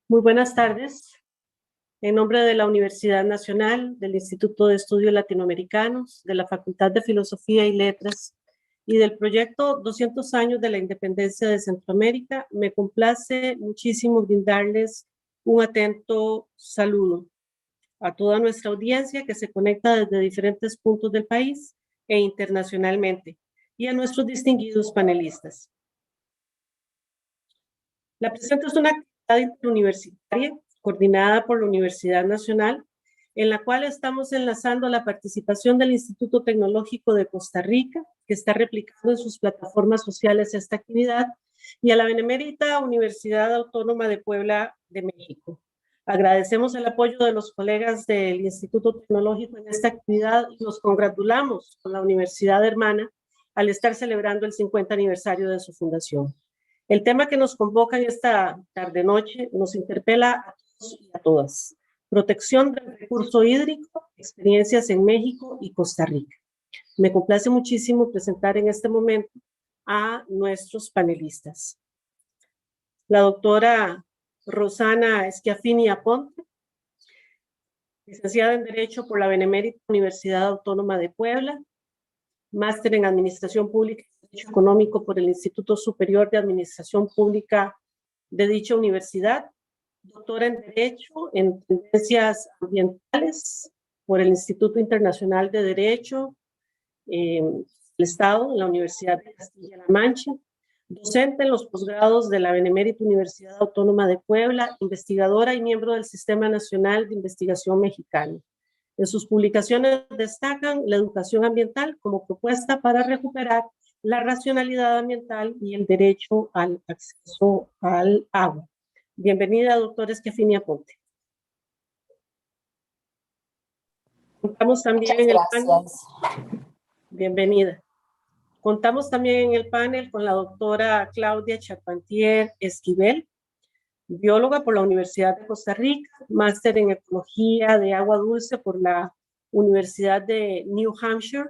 Muy buenas tardes. En nombre de la Universidad Nacional, del Instituto de Estudios Latinoamericanos, de la Facultad de Filosofía y Letras y del proyecto 200 años de la Independencia de Centroamérica, me complace muchísimo brindarles un atento saludo a toda nuestra audiencia que se conecta desde diferentes puntos del país e internacionalmente, y a nuestros distinguidos panelistas. La presente es una actividad interuniversitaria coordinada por la Universidad Nacional, en la cual estamos enlazando la participación del Instituto Tecnológico de Costa Rica, que está replicando en sus plataformas sociales esta actividad, y a la Benemérita Universidad Autónoma de Puebla de México. Agradecemos el apoyo de los colegas del Instituto Tecnológico en esta actividad y nos congratulamos con la universidad hermana al estar celebrando el 50 aniversario de su fundación. El tema que nos convoca en esta tarde-noche nos interpela a todos y a todas. Protección del recurso hídrico, experiencias en México y Costa Rica. Me complace muchísimo presentar en este momento a nuestros panelistas. La doctora Rosana Schiaffini Aponte, licenciada en Derecho por la Benemérita Universidad Autónoma de Puebla, máster en Administración Pública y Derecho Económico por el Instituto Superior de Administración Pública de dicha universidad, doctora en Derecho en Tendencias Ambientales por el Instituto Internacional de Derecho del Estado, en la Universidad de Castilla-La Mancha, docente en los posgrados de la Benemérita Universidad Autónoma de Puebla, investigadora y miembro del Sistema Nacional de Investigación Mexicano. En sus publicaciones destacan la educación ambiental como propuesta para recuperar la racionalidad ambiental y el derecho al acceso al agua. Bienvenida, doctora Schiaffini Aponte. Contamos también en el panel. Bienvenida. Contamos también en el panel con la doctora Claudia Charpentier Esquivel, bióloga por la Universidad de Costa Rica, máster en Ecología de Agua Dulce por la Universidad de New Hampshire,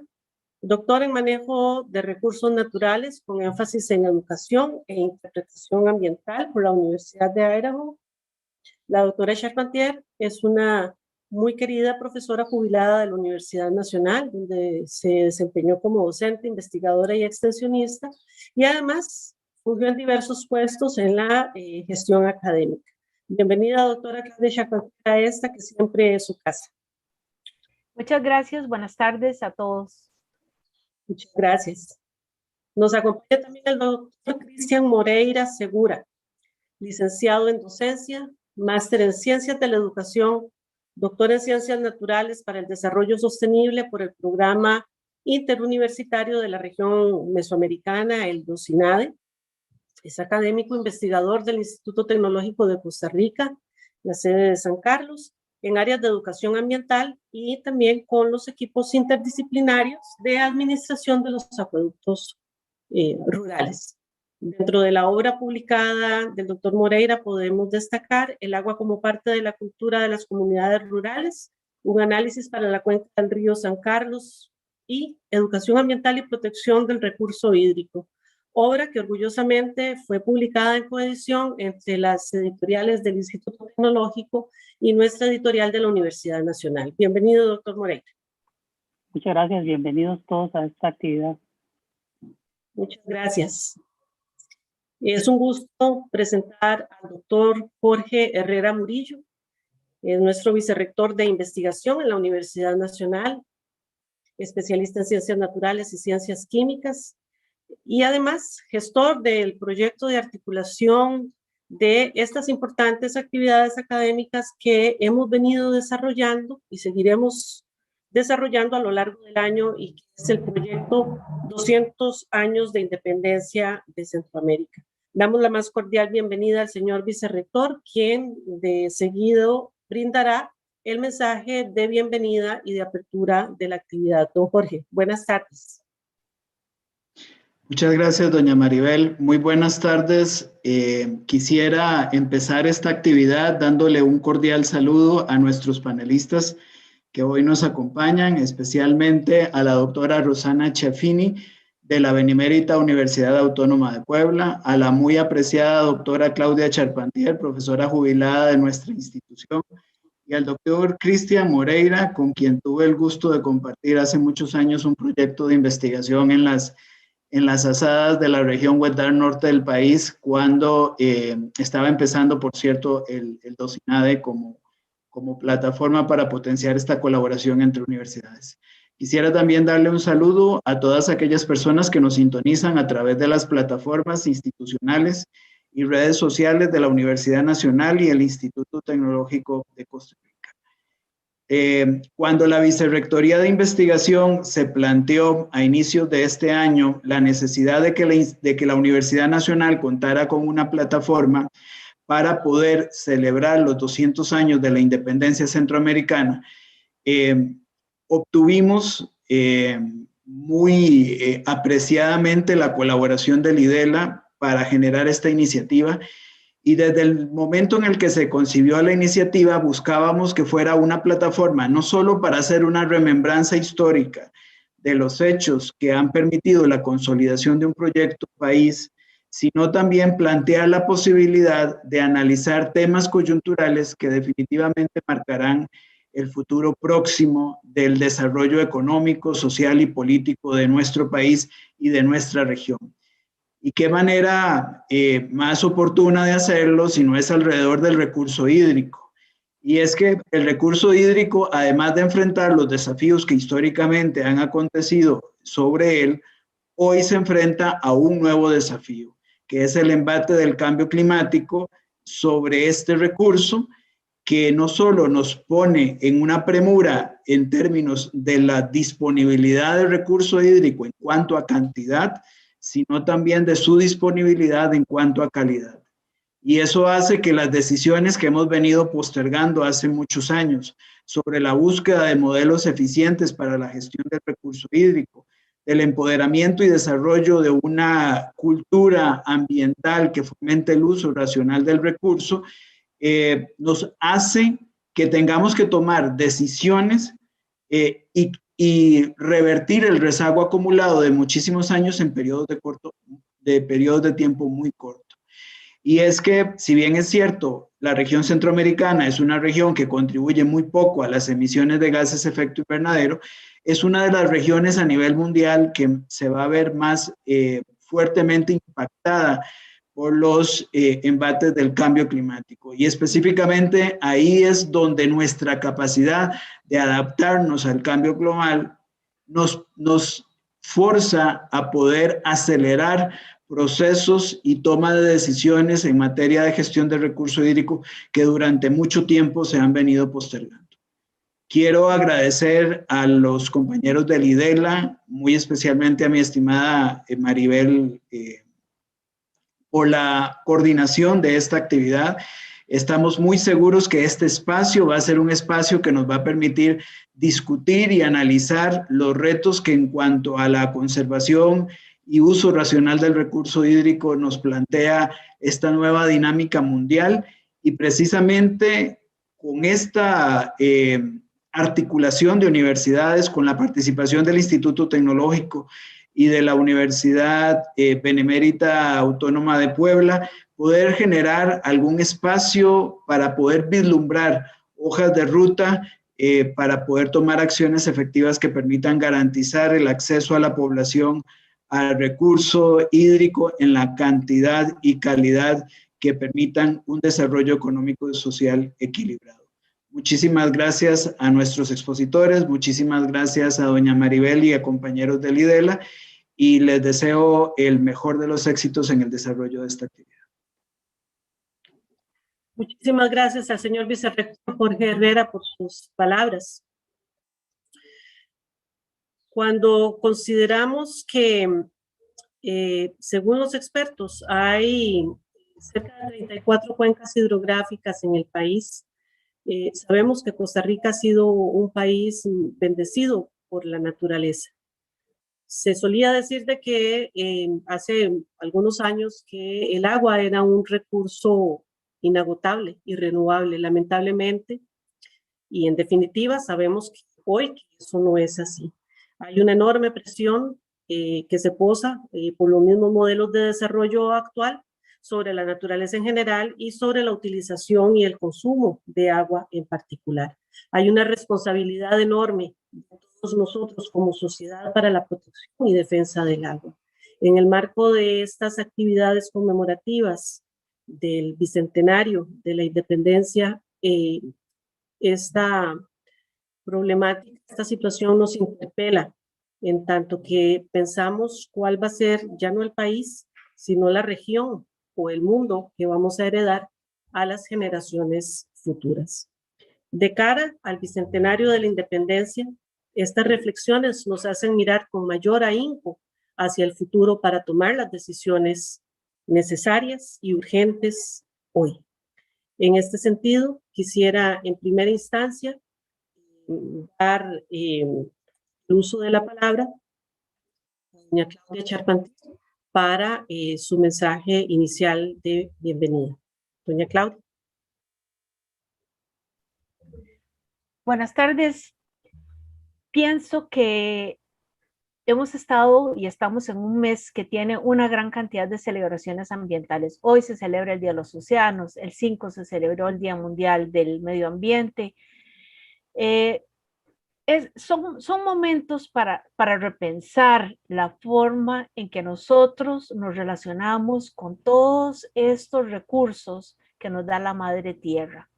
doctora en Manejo de Recursos Naturales con énfasis en Educación e Interpretación Ambiental por la Universidad de Idaho. La doctora Charpentier es una muy querida profesora jubilada de la Universidad Nacional, donde se desempeñó como docente, investigadora y extensionista, y además fungió en diversos puestos en la gestión académica. Bienvenida, doctora Claudia Charpentier, a esta que siempre es su casa. Muchas gracias, buenas tardes a todos. Muchas gracias. Nos acompaña también el doctor Cristian Moreira Segura, licenciado en Docencia, máster en Ciencias de la Educación, doctor en Ciencias Naturales para el Desarrollo Sostenible por el Programa Interuniversitario de la Región Mesoamericana, el DOCINADE. Es académico investigador del Instituto Tecnológico de Costa Rica, la sede de San Carlos, en áreas de educación ambiental y también con los equipos interdisciplinarios de administración de los acueductos rurales. Dentro de la obra publicada del doctor Moreira podemos destacar El agua como parte de la cultura de las comunidades rurales, un análisis para la cuenca del río San Carlos y Educación ambiental y protección del recurso hídrico, obra que orgullosamente fue publicada en coedición entre las editoriales del Instituto Tecnológico y nuestra editorial de la Universidad Nacional. Bienvenido, doctor Moreira. Muchas gracias, bienvenidos todos a esta actividad. Muchas gracias. Es un gusto presentar al doctor Jorge Herrera Murillo, nuestro vicerrector de investigación en la Universidad Nacional, especialista en ciencias naturales y ciencias químicas, y además gestor del proyecto de articulación de estas importantes actividades académicas que hemos venido desarrollando y seguiremos desarrollando a lo largo del año, y que es el proyecto 200 años de independencia de Centroamérica. Damos la más cordial bienvenida al señor vicerrector, quien de seguido brindará el mensaje de bienvenida y de apertura de la actividad. Don Jorge, buenas tardes. Muchas gracias, doña Maribel. Muy buenas tardes. Quisiera empezar esta actividad dándole un cordial saludo a nuestros panelistas que hoy nos acompañan, especialmente a la doctora Rosana Schiaffini de la Benemérita Universidad Autónoma de Puebla, a la muy apreciada doctora Claudia Charpentier, profesora jubilada de nuestra institución, y al doctor Cristian Moreira, con quien tuve el gusto de compartir hace muchos años un proyecto de investigación en las asadas de la región Huetar Norte del país, cuando estaba empezando, por cierto, el DOCINADE como plataforma para potenciar esta colaboración entre universidades. Quisiera también darle un saludo a todas aquellas personas que nos sintonizan a través de las plataformas institucionales y redes sociales de la Universidad Nacional y el Instituto Tecnológico de Costa Rica. Cuando la Vicerrectoría de Investigación se planteó a inicios de este año la necesidad de que la Universidad Nacional contara con una plataforma para poder celebrar los 200 años de la independencia centroamericana, obtuvimos muy apreciadamente la colaboración del IDELA para generar esta iniciativa, y desde el momento en el que se concibió la iniciativa buscábamos que fuera una plataforma no solo para hacer una remembranza histórica de los hechos que han permitido la consolidación de un proyecto país, sino también plantear la posibilidad de analizar temas coyunturales que definitivamente marcarán el futuro próximo del desarrollo económico, social y político de nuestro país y de nuestra región. ¿Y qué manera más oportuna de hacerlo si no es alrededor del recurso hídrico? Y es que el recurso hídrico, además de enfrentar los desafíos que históricamente han acontecido sobre él, hoy se enfrenta a un nuevo desafío, que es el embate del cambio climático sobre este recurso, que no solo nos pone en una premura en términos de la disponibilidad del recurso hídrico en cuanto a cantidad, sino también de su disponibilidad en cuanto a calidad. Y eso hace que las decisiones que hemos venido postergando hace muchos años sobre la búsqueda de modelos eficientes para la gestión del recurso hídrico, del empoderamiento y desarrollo de una cultura ambiental que fomente el uso racional del recurso, nos hace que tengamos que tomar decisiones y revertir el rezago acumulado de muchísimos años en periodos de tiempo muy corto. Y es que, si bien es cierto, la región centroamericana es una región que contribuye muy poco a las emisiones de gases de efecto invernadero, es una de las regiones a nivel mundial que se va a ver más fuertemente impactada por los embates del cambio climático. Y específicamente ahí es donde nuestra capacidad de adaptarnos al cambio global nos forza a poder acelerar procesos y toma de decisiones en materia de gestión del recurso hídrico que durante mucho tiempo se han venido postergando. Quiero agradecer a los compañeros del IDELA, muy especialmente a mi estimada Maribel, por la coordinación de esta actividad. Estamos muy seguros que este espacio va a ser un espacio que nos va a permitir discutir y analizar los retos que en cuanto a la conservación y uso racional del recurso hídrico nos plantea esta nueva dinámica mundial, y precisamente con esta articulación de universidades, con la participación del Instituto Tecnológico y de la Universidad Benemérita Autónoma de Puebla, poder generar algún espacio para poder vislumbrar hojas de ruta para poder tomar acciones efectivas que permitan garantizar el acceso a la población al recurso hídrico en la cantidad y calidad que permitan un desarrollo económico y social equilibrado. Muchísimas gracias a nuestros expositores, muchísimas gracias a doña Maribel y a compañeros del IDELA, y les deseo el mejor de los éxitos en el desarrollo de esta actividad. Muchísimas gracias al señor vicerrector Jorge Herrera por sus palabras. Cuando consideramos que, según los expertos, hay cerca de 34 cuencas hidrográficas en el país, sabemos que Costa Rica ha sido un país bendecido por la naturaleza. Se solía decir de que hace algunos años que el agua era un recurso inagotable y renovable, lamentablemente, y en definitiva sabemos que hoy que eso no es así. Hay una enorme presión que se posa por los mismos modelos de desarrollo actual sobre la naturaleza en general y sobre la utilización y el consumo de agua en particular. Hay una responsabilidad enorme de todos nosotros como sociedad para la protección y defensa del agua. En el marco de estas actividades conmemorativas del bicentenario de la independencia, esta problemática, esta situación nos interpela en tanto que pensamos cuál va a ser ya no el país, sino la región o el mundo que vamos a heredar a las generaciones futuras. De cara al bicentenario de la independencia, estas reflexiones nos hacen mirar con mayor ahínco hacia el futuro para tomar las decisiones necesarias y urgentes hoy. En este sentido, quisiera en primera instancia dar el uso de la palabra a doña Claudia Charpentier para su mensaje inicial de bienvenida. Doña Claudia. Buenas tardes. Pienso que hemos estado y estamos en un mes que tiene una gran cantidad de celebraciones ambientales. Hoy se celebra el Día de los Océanos, el 5 se celebró el Día Mundial del Medio Ambiente. Son momentos para repensar la forma en que nosotros nos relacionamos con todos estos recursos que nos da la Madre Tierra.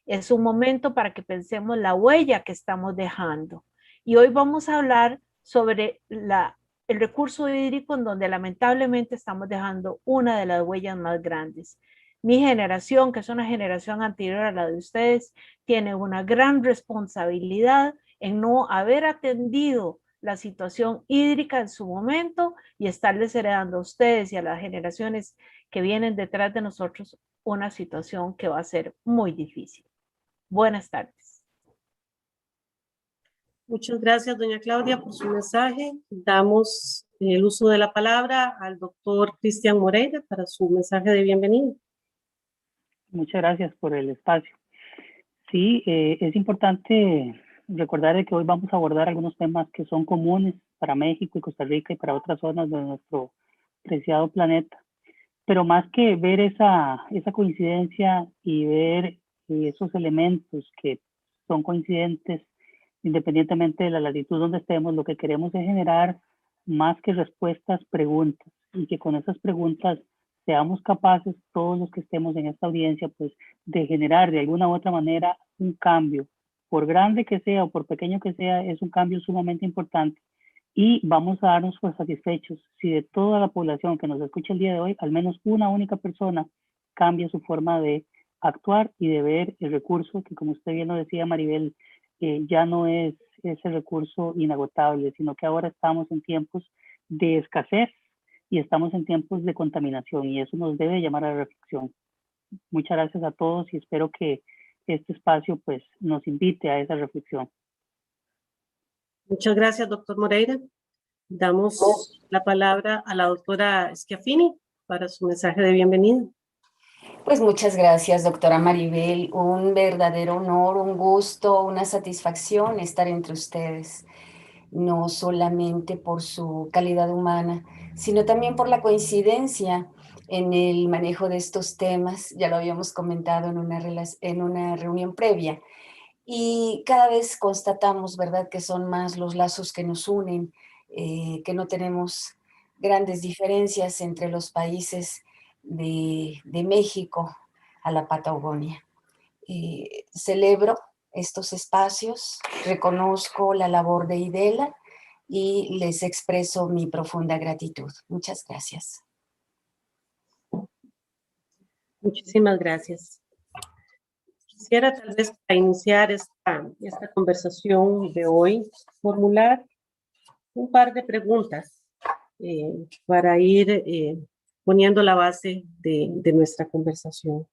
Es un momento para que pensemos la huella que estamos dejando. Y hoy vamos a hablar sobre el recurso hídrico en donde lamentablemente estamos dejando una de las huellas más grandes. Mi generación, que es una generación anterior a la de ustedes, tiene una gran responsabilidad en no haber atendido la situación hídrica en su momento y estarles heredando a ustedes y a las generaciones que vienen detrás de nosotros una situación que va a ser muy difícil. Buenas tardes. Muchas gracias, doña Claudia, por su mensaje. Damos el uso de la palabra al doctor Cristian Moreira para su mensaje de bienvenida. Muchas gracias por el espacio. Sí, es importante recordar que hoy vamos a abordar algunos temas que son comunes para México y Costa Rica y para otras zonas de nuestro preciado planeta. Pero más que ver esa coincidencia y ver esos elementos que son coincidentes independientemente de la latitud donde estemos, lo que queremos es generar más que respuestas, preguntas, y que con esas preguntas seamos capaces, todos los que estemos en esta audiencia, pues de generar de alguna u otra manera un cambio, por grande que sea o por pequeño que sea, es un cambio sumamente importante. Y vamos a darnos por satisfechos si de toda la población que nos escucha el día de hoy, al menos una única persona cambia su forma de actuar y de ver el recurso que, como usted bien lo decía, Maribel, ya no es ese recurso inagotable, sino que ahora estamos en tiempos de escasez y estamos en tiempos de contaminación, y eso nos debe llamar a la reflexión. Muchas gracias a todos y espero que este espacio pues nos invite a esa reflexión. Muchas gracias, doctor Moreira. Damos la palabra a la doctora Schiaffini para su mensaje de bienvenida. Pues muchas gracias, doctora Maribel. Un verdadero honor, un gusto, una satisfacción estar entre ustedes, no solamente por su calidad humana, sino también por la coincidencia en el manejo de estos temas. Ya lo habíamos comentado en una reunión previa. Y cada vez constatamos, ¿verdad?, que son más los lazos que nos unen, que no tenemos grandes diferencias entre los países de México a la Patagonia. Celebro estos espacios, reconozco la labor de IDELA y les expreso mi profunda gratitud. Muchas gracias. Muchísimas gracias. Quisiera tal vez para iniciar esta conversación de hoy formular un par de preguntas para ir poniendo la base de nuestra conversación.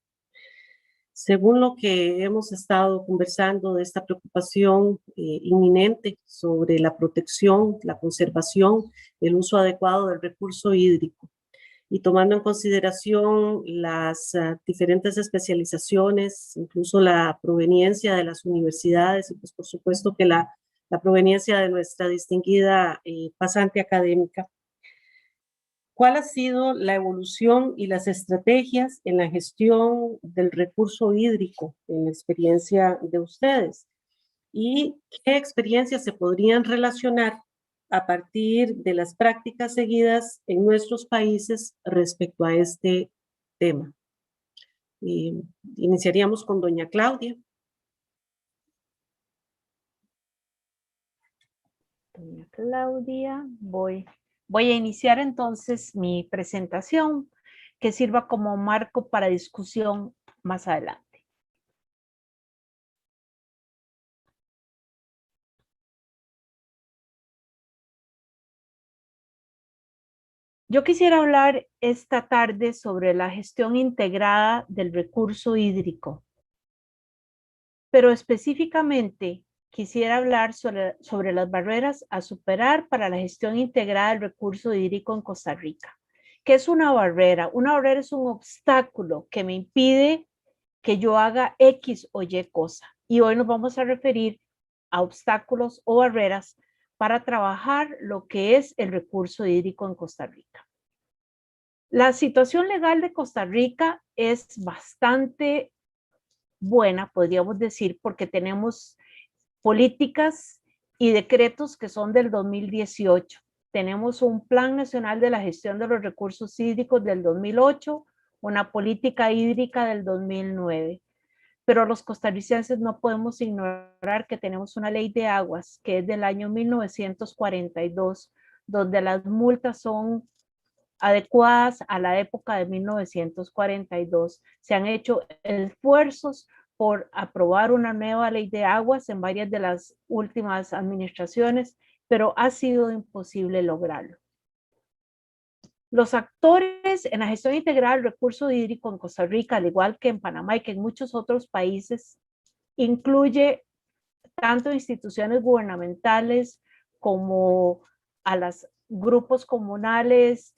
Según lo que hemos estado conversando de esta preocupación inminente sobre la protección, la conservación, el uso adecuado del recurso hídrico, y tomando en consideración las diferentes especializaciones, incluso la proveniencia de las universidades, y pues por supuesto que la la proveniencia de nuestra distinguida pasante académica. ¿Cuál ha sido la evolución y las estrategias en la gestión del recurso hídrico en la experiencia de ustedes? ¿Y qué experiencias se podrían relacionar a partir de las prácticas seguidas en nuestros países respecto a este tema? Iniciaríamos con doña Claudia. Doña Claudia, voy a iniciar entonces mi presentación que sirva como marco para discusión más adelante. Yo quisiera hablar esta tarde sobre la gestión integrada del recurso hídrico, pero específicamente quisiera hablar sobre las barreras a superar para la gestión integrada del recurso hídrico en Costa Rica. ¿Qué es una barrera? Una barrera es un obstáculo que me impide que yo haga X o Y cosa. Y hoy nos vamos a referir a obstáculos o barreras para trabajar lo que es el recurso hídrico en Costa Rica. La situación legal de Costa Rica es bastante buena, podríamos decir, porque tenemos políticas y decretos que son del 2018. Tenemos un Plan Nacional de la Gestión de los Recursos Hídricos del 2008, una política hídrica del 2009. Pero los costarricenses no podemos ignorar que tenemos una ley de aguas que es del año 1942, donde las multas son adecuadas a la época de 1942. Se han hecho esfuerzos por aprobar una nueva ley de aguas en varias de las últimas administraciones, pero ha sido imposible lograrlo. Los actores en la gestión integral del recurso hídrico en Costa Rica, al igual que en Panamá y que en muchos otros países, incluye tanto instituciones gubernamentales como a los grupos comunales,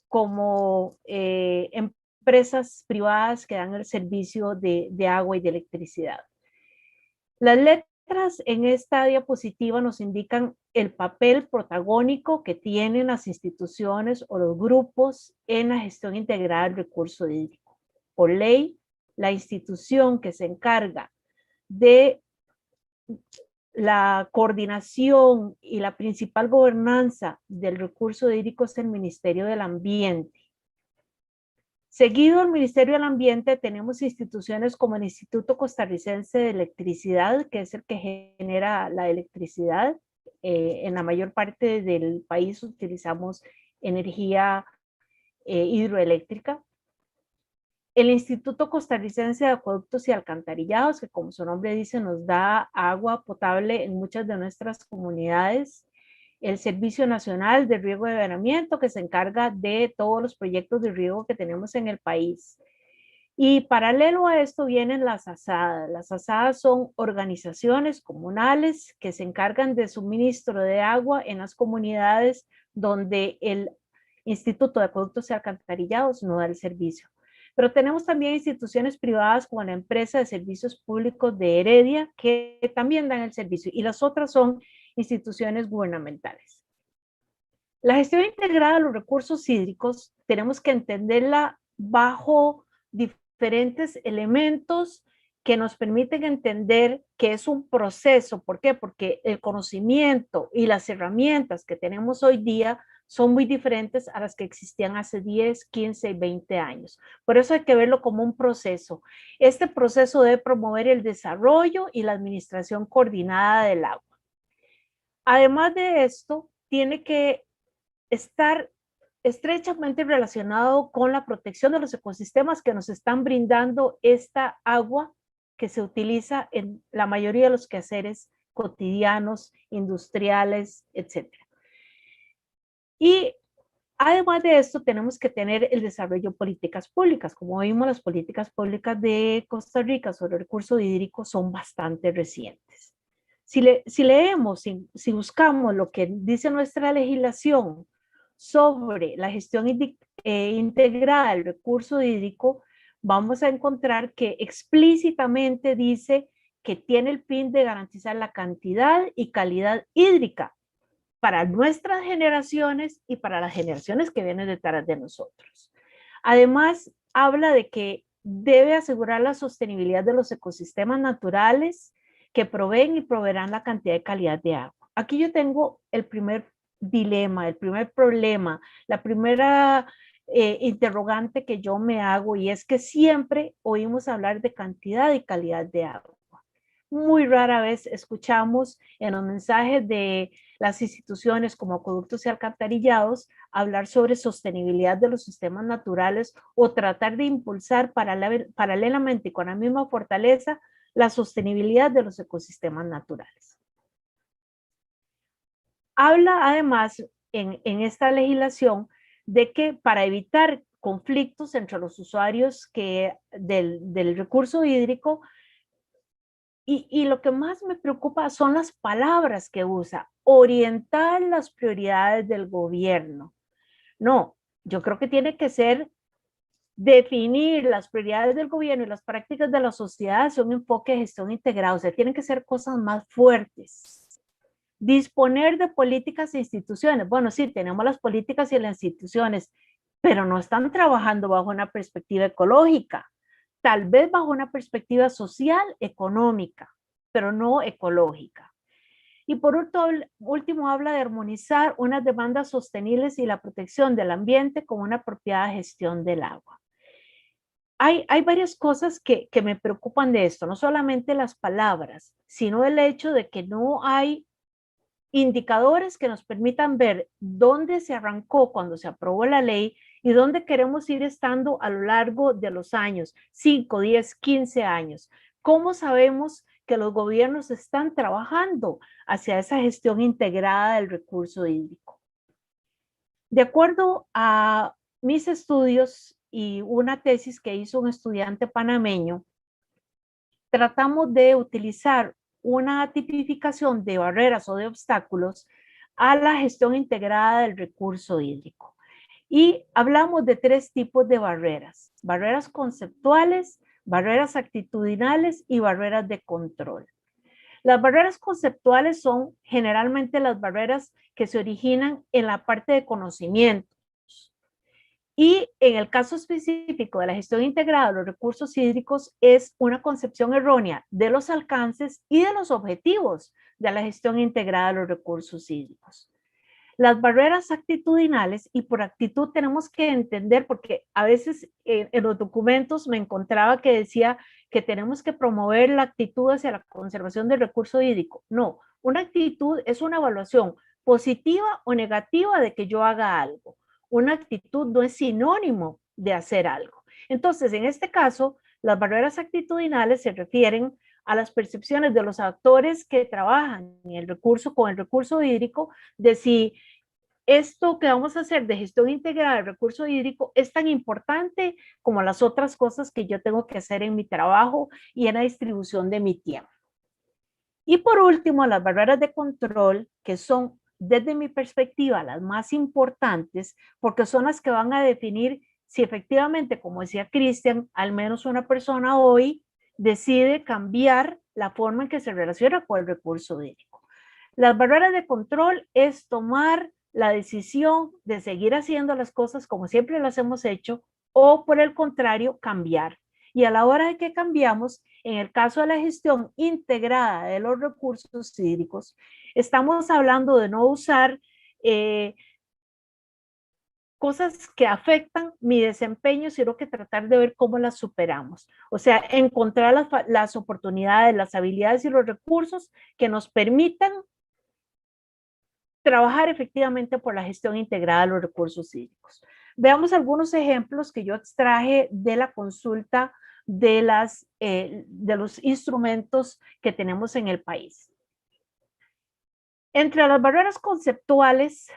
como empresas privadas que dan el servicio de agua y de electricidad. Las letras en esta diapositiva nos indican el papel protagónico que tienen las instituciones o los grupos en la gestión integral del recurso hídrico. Por ley, la institución que se encarga de la coordinación y la principal gobernanza del recurso hídrico es el Ministerio del Ambiente. Seguido al Ministerio del Ambiente tenemos instituciones como el Instituto Costarricense de Electricidad, que es el que genera la electricidad. En la mayor parte del país utilizamos energía hidroeléctrica. El Instituto Costarricense de Acueductos y Alcantarillados, que como su nombre dice, nos da agua potable en muchas de nuestras comunidades. El Servicio Nacional de Riego y Aveniamiento, que se encarga de todos los proyectos de riego que tenemos en el país. Y paralelo a esto vienen las ASADAS. Las ASADAS son organizaciones comunales que se encargan de suministro de agua en las comunidades donde el Instituto de Acueductos y Alcantarillados no da el servicio. Pero tenemos también instituciones privadas como la empresa de servicios públicos de Heredia, que también dan el servicio, y las otras son instituciones gubernamentales. La gestión integrada de los recursos hídricos tenemos que entenderla bajo diferentes elementos que nos permiten entender que es un proceso. ¿Por qué? Porque el conocimiento y las herramientas que tenemos hoy día son muy diferentes a las que existían hace 10, 15 y 20 años. Por eso hay que verlo como un proceso. Este proceso debe promover el desarrollo y la administración coordinada del agua. Además de esto, tiene que estar estrechamente relacionado con la protección de los ecosistemas que nos están brindando esta agua que se utiliza en la mayoría de los quehaceres cotidianos, industriales, etc. Y además de esto, tenemos que tener el desarrollo de políticas públicas. Como vimos, las políticas públicas de Costa Rica sobre el recurso hídrico son bastante recientes. Si leemos, si buscamos lo que dice nuestra legislación sobre la gestión integrada del recurso hídrico, vamos a encontrar que explícitamente dice que tiene el fin de garantizar la cantidad y calidad hídrica para nuestras generaciones y para las generaciones que vienen detrás de nosotros. Además, habla de que debe asegurar la sostenibilidad de los ecosistemas naturales que proveen y proveerán la cantidad y calidad de agua. Aquí yo tengo el primer dilema, el primer problema, la primera interrogante que yo me hago, y es que siempre oímos hablar de cantidad y calidad de agua. Muy rara vez escuchamos en los mensajes de las instituciones como acueductos y alcantarillados hablar sobre sostenibilidad de los sistemas naturales o tratar de impulsar paralelamente y con la misma fortaleza la sostenibilidad de los ecosistemas naturales. Habla además en esta legislación de que para evitar conflictos entre los usuarios del recurso hídrico, y lo que más me preocupa son las palabras que usa, orientar las prioridades del gobierno. No, yo creo que tiene que ser definir las prioridades del gobierno y las prácticas de la sociedad son un enfoque de gestión integrada, o sea, tienen que ser cosas más fuertes. Disponer de políticas e instituciones. Bueno, sí, tenemos las políticas y las instituciones, pero no están trabajando bajo una perspectiva ecológica. Tal vez bajo una perspectiva social, económica, pero no ecológica. Y por último, habla de armonizar unas demandas sostenibles y la protección del ambiente con una apropiada gestión del agua. Hay varias cosas que me preocupan de esto, no solamente las palabras, sino el hecho de que no hay indicadores que nos permitan ver dónde se arrancó cuando se aprobó la ley y dónde queremos ir estando a lo largo de los años, 5, 10, 15 años. ¿Cómo sabemos que los gobiernos están trabajando hacia esa gestión integrada del recurso hídrico? De acuerdo a mis estudios y una tesis que hizo un estudiante panameño, tratamos de utilizar una tipificación de barreras o de obstáculos a la gestión integrada del recurso hídrico. Y hablamos de 3 tipos de barreras: barreras conceptuales, barreras actitudinales y barreras de control. Las barreras conceptuales son generalmente las barreras que se originan en la parte de conocimiento. Y en el caso específico de la gestión integrada de los recursos hídricos es una concepción errónea de los alcances y de los objetivos de la gestión integrada de los recursos hídricos. Las barreras actitudinales, y por actitud tenemos que entender, porque a veces en los documentos me encontraba que decía que tenemos que promover la actitud hacia la conservación del recurso hídrico. No, una actitud es una evaluación positiva o negativa de que yo haga algo. Una actitud no es sinónimo de hacer algo. Entonces, en este caso, las barreras actitudinales se refieren a las percepciones de los actores que trabajan en el recurso, con el recurso hídrico, de si esto que vamos a hacer de gestión integrada del recurso hídrico es tan importante como las otras cosas que yo tengo que hacer en mi trabajo y en la distribución de mi tiempo. Y por último, las barreras de control, que son, desde mi perspectiva, las más importantes, porque son las que van a definir si efectivamente, como decía Cristian, al menos una persona hoy decide cambiar la forma en que se relaciona con el recurso hídrico. Las barreras de control es tomar la decisión de seguir haciendo las cosas como siempre las hemos hecho, o por el contrario, cambiar. Y a la hora de que cambiamos, en el caso de la gestión integrada de los recursos hídricos, estamos hablando de no usar cosas que afectan mi desempeño, sino que tratar de ver cómo las superamos. O sea, encontrar las oportunidades, las habilidades y los recursos que nos permitan trabajar efectivamente por la gestión integrada de los recursos hídricos. Veamos algunos ejemplos que yo extraje de la consulta de los instrumentos que tenemos en el país. Entre las barreras conceptuales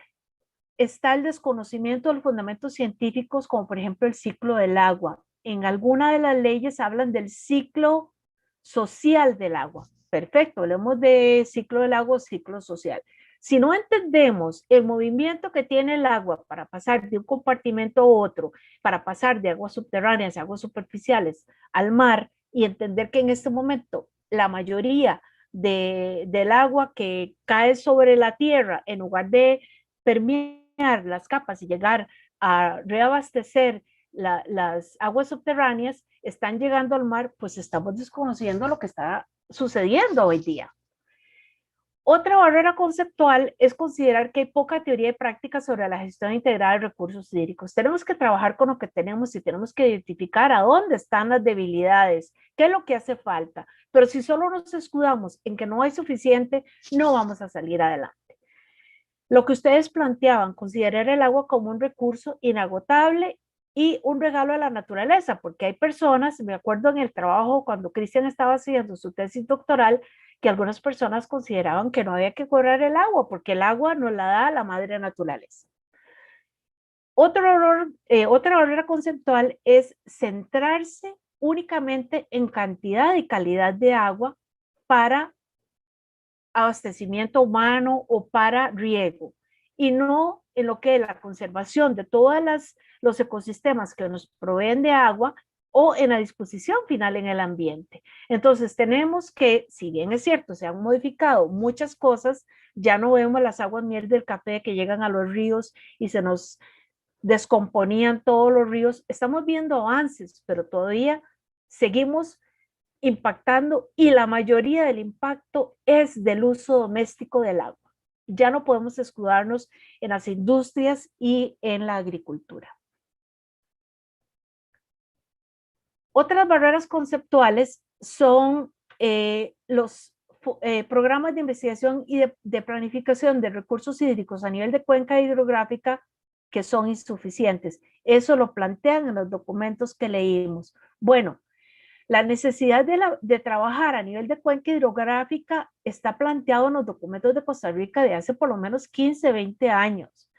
está el desconocimiento de los fundamentos científicos, como por ejemplo el ciclo del agua. En alguna de las leyes hablan del ciclo social del agua. Perfecto, hablemos de ciclo del agua, ciclo social. Si no entendemos el movimiento que tiene el agua para pasar de un compartimento a otro, para pasar de aguas subterráneas a aguas superficiales al mar, y entender que en este momento la mayoría del agua que cae sobre la tierra, en lugar de permear las capas y llegar a reabastecer las aguas subterráneas, están llegando al mar, pues estamos desconociendo lo que está sucediendo hoy día. Otra barrera conceptual es considerar que hay poca teoría y práctica sobre la gestión integrada de recursos hídricos. Tenemos que trabajar con lo que tenemos y tenemos que identificar a dónde están las debilidades, qué es lo que hace falta. Pero si solo nos escudamos en que no hay suficiente, no vamos a salir adelante. Lo que ustedes planteaban, considerar el agua como un recurso inagotable y un regalo a la naturaleza, porque hay personas, me acuerdo en el trabajo cuando Cristian estaba haciendo su tesis doctoral, que algunas personas consideraban que no había que cobrar el agua, porque el agua nos la da la madre naturaleza. Otra barrera conceptual es centrarse únicamente en cantidad y calidad de agua para abastecimiento humano o para riego, y no en lo que es la conservación de todos los ecosistemas que nos proveen de agua o en la disposición final en el ambiente. Entonces tenemos que, si bien es cierto, se han modificado muchas cosas, ya no vemos las aguas miel del café que llegan a los ríos y se nos descomponían todos los ríos. Estamos viendo avances, pero todavía seguimos impactando y la mayoría del impacto es del uso doméstico del agua. Ya no podemos escudarnos en las industrias y en la agricultura. Otras barreras conceptuales son los programas de investigación y de planificación de recursos hídricos a nivel de cuenca hidrográfica que son insuficientes. Eso lo plantean en los documentos que leímos. Bueno, la necesidad de trabajar a nivel de cuenca hidrográfica está planteado en los documentos de Costa Rica de hace por lo menos 15, 20 años.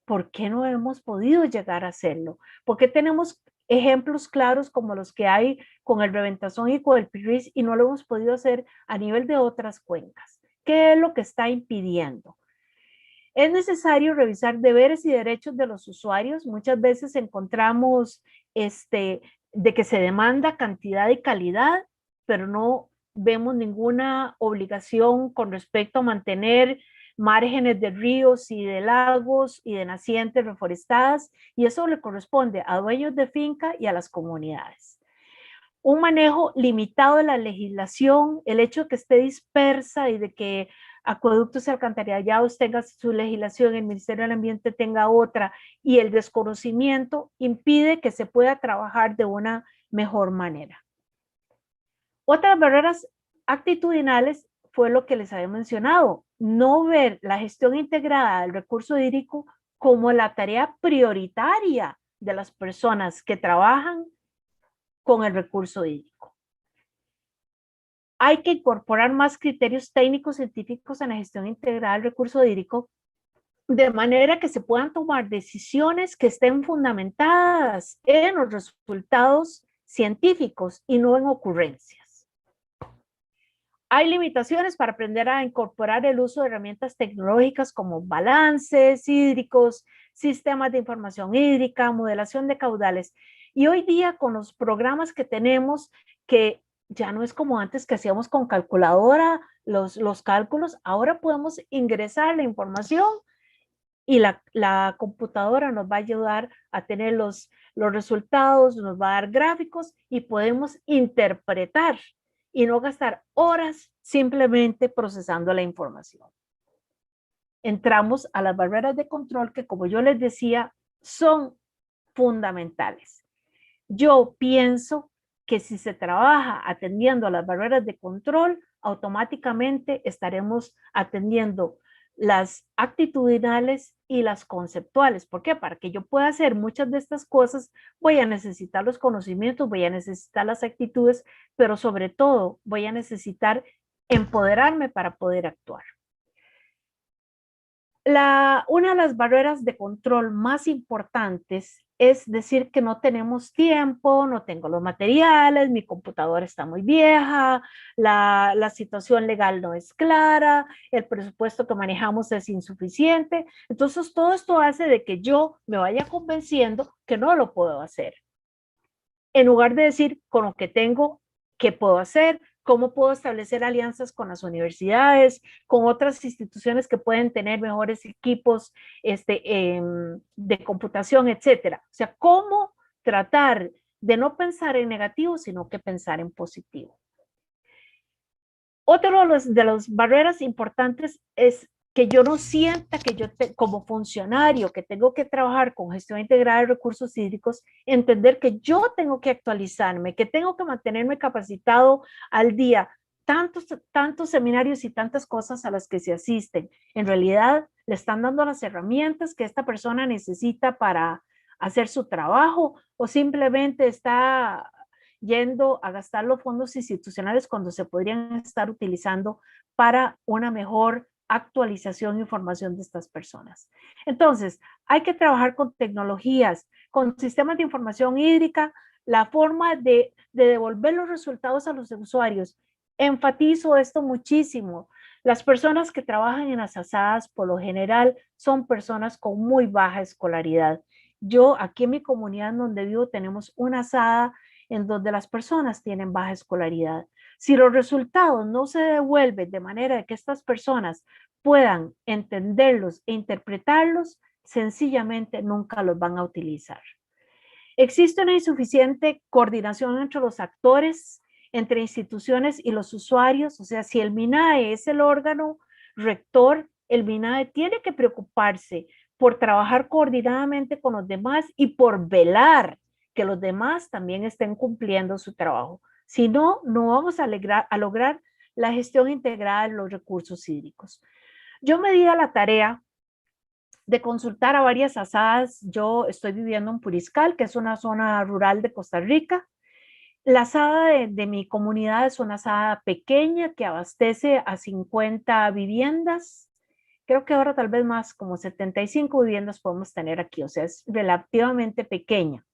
¿Por qué no hemos podido llegar a hacerlo? ¿Por qué tenemos ejemplos claros como los que hay con el Reventazón y con el Pirris y no lo hemos podido hacer a nivel de otras cuencas? ¿Qué es lo que está impidiendo? Es necesario revisar deberes y derechos de los usuarios. Muchas veces encontramos de que se demanda cantidad y calidad, pero no vemos ninguna obligación con respecto a mantener márgenes de ríos y de lagos y de nacientes reforestadas, y eso le corresponde a dueños de finca y a las comunidades. Un manejo limitado de la legislación, el hecho de que esté dispersa y de que Acueductos y Alcantarillados tenga su legislación, el Ministerio del Ambiente tenga otra, y el desconocimiento impide que se pueda trabajar de una mejor manera. Otras barreras actitudinales fue lo que les había mencionado, no ver la gestión integrada del recurso hídrico como la tarea prioritaria de las personas que trabajan con el recurso hídrico. Hay que incorporar más criterios técnicos científicos en la gestión integral del recurso hídrico, de manera que se puedan tomar decisiones que estén fundamentadas en los resultados científicos y no en ocurrencias. Hay limitaciones para aprender a incorporar el uso de herramientas tecnológicas como balances hídricos, sistemas de información hídrica, modelación de caudales. Y hoy día con los programas que tenemos, que ya no es como antes que hacíamos con calculadora los cálculos, ahora podemos ingresar la información y la computadora nos va a ayudar a tener los resultados, nos va a dar gráficos y podemos interpretar y no gastar horas simplemente procesando la información. Entramos a las barreras de control que, como yo les decía, son fundamentales. Yo pienso que si se trabaja atendiendo a las barreras de control, automáticamente estaremos atendiendo las actitudinales y las conceptuales. ¿Por qué? Para que yo pueda hacer muchas de estas cosas, voy a necesitar los conocimientos, voy a necesitar las actitudes, pero sobre todo voy a necesitar empoderarme para poder actuar. Una de las barreras de control más importantes es decir que no tenemos tiempo, no tengo los materiales, mi computadora está muy vieja, la situación legal no es clara, el presupuesto que manejamos es insuficiente. Entonces todo esto hace de que yo me vaya convenciendo que no lo puedo hacer. En lugar de decir con lo que tengo, ¿qué puedo hacer? ¿Cómo puedo establecer alianzas con las universidades, con otras instituciones que pueden tener mejores equipos de computación, etcétera? O sea, ¿cómo tratar de no pensar en negativo, sino que pensar en positivo? Otro de las barreras importantes es que yo no sienta que yo como funcionario que tengo que trabajar con gestión integrada de recursos hídricos, entender que yo tengo que actualizarme, que tengo que mantenerme capacitado al día, tantos seminarios y tantas cosas a las que se asisten. En realidad le están dando las herramientas que esta persona necesita para hacer su trabajo, o simplemente está yendo a gastar los fondos institucionales cuando se podrían estar utilizando para una mejor actualización e información de estas personas. Entonces, hay que trabajar con tecnologías, con sistemas de información hídrica, la forma de devolver los resultados a los usuarios. Enfatizo esto muchísimo. Las personas que trabajan en las asadas, por lo general, son personas con muy baja escolaridad. Yo, aquí en mi comunidad donde vivo, tenemos una asada en donde las personas tienen baja escolaridad. Si los resultados no se devuelven de manera que estas personas puedan entenderlos e interpretarlos, sencillamente nunca los van a utilizar. Existe una insuficiente coordinación entre los actores, entre instituciones y los usuarios. O sea, si el MINAE es el órgano rector, el MINAE tiene que preocuparse por trabajar coordinadamente con los demás y por velar que los demás también estén cumpliendo su trabajo. Si no, no vamos a lograr la gestión integrada de los recursos hídricos. Yo me di a la tarea de consultar a varias asadas. Yo estoy viviendo en Puriscal, que es una zona rural de Costa Rica. La asada de mi comunidad es una asada pequeña que abastece a 50 viviendas. Creo que ahora tal vez más, como 75 viviendas podemos tener aquí, o sea, es relativamente pequeña.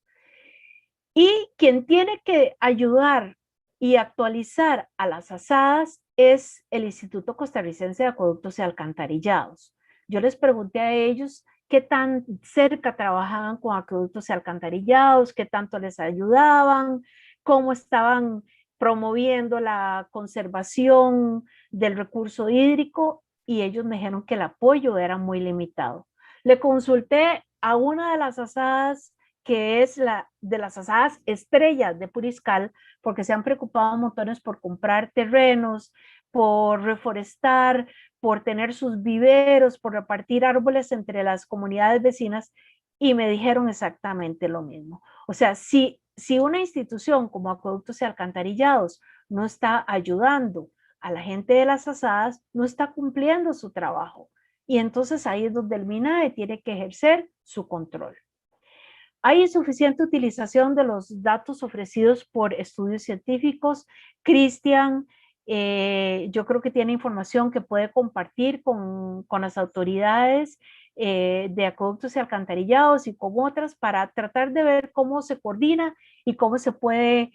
Y quien tiene que ayudar y actualizar a las asadas es el Instituto Costarricense de Acueductos y Alcantarillados. Yo les pregunté a ellos qué tan cerca trabajaban con acueductos y alcantarillados, qué tanto les ayudaban, cómo estaban promoviendo la conservación del recurso hídrico, y ellos me dijeron que el apoyo era muy limitado. Le consulté a una de las asadas que es la de las asadas estrellas de Puriscal, porque se han preocupado montones por comprar terrenos, por reforestar, por tener sus viveros, por repartir árboles entre las comunidades vecinas, y me dijeron exactamente lo mismo. O sea, si una institución como Acueductos y Alcantarillados no está ayudando a la gente de las asadas, no está cumpliendo su trabajo. Y entonces ahí es donde el MINAE tiene que ejercer su control. Hay insuficiente utilización de los datos ofrecidos por estudios científicos. Cristian, yo creo que tiene información que puede compartir con las autoridades de acueductos y alcantarillados y con otras para tratar de ver cómo se coordina y cómo se puede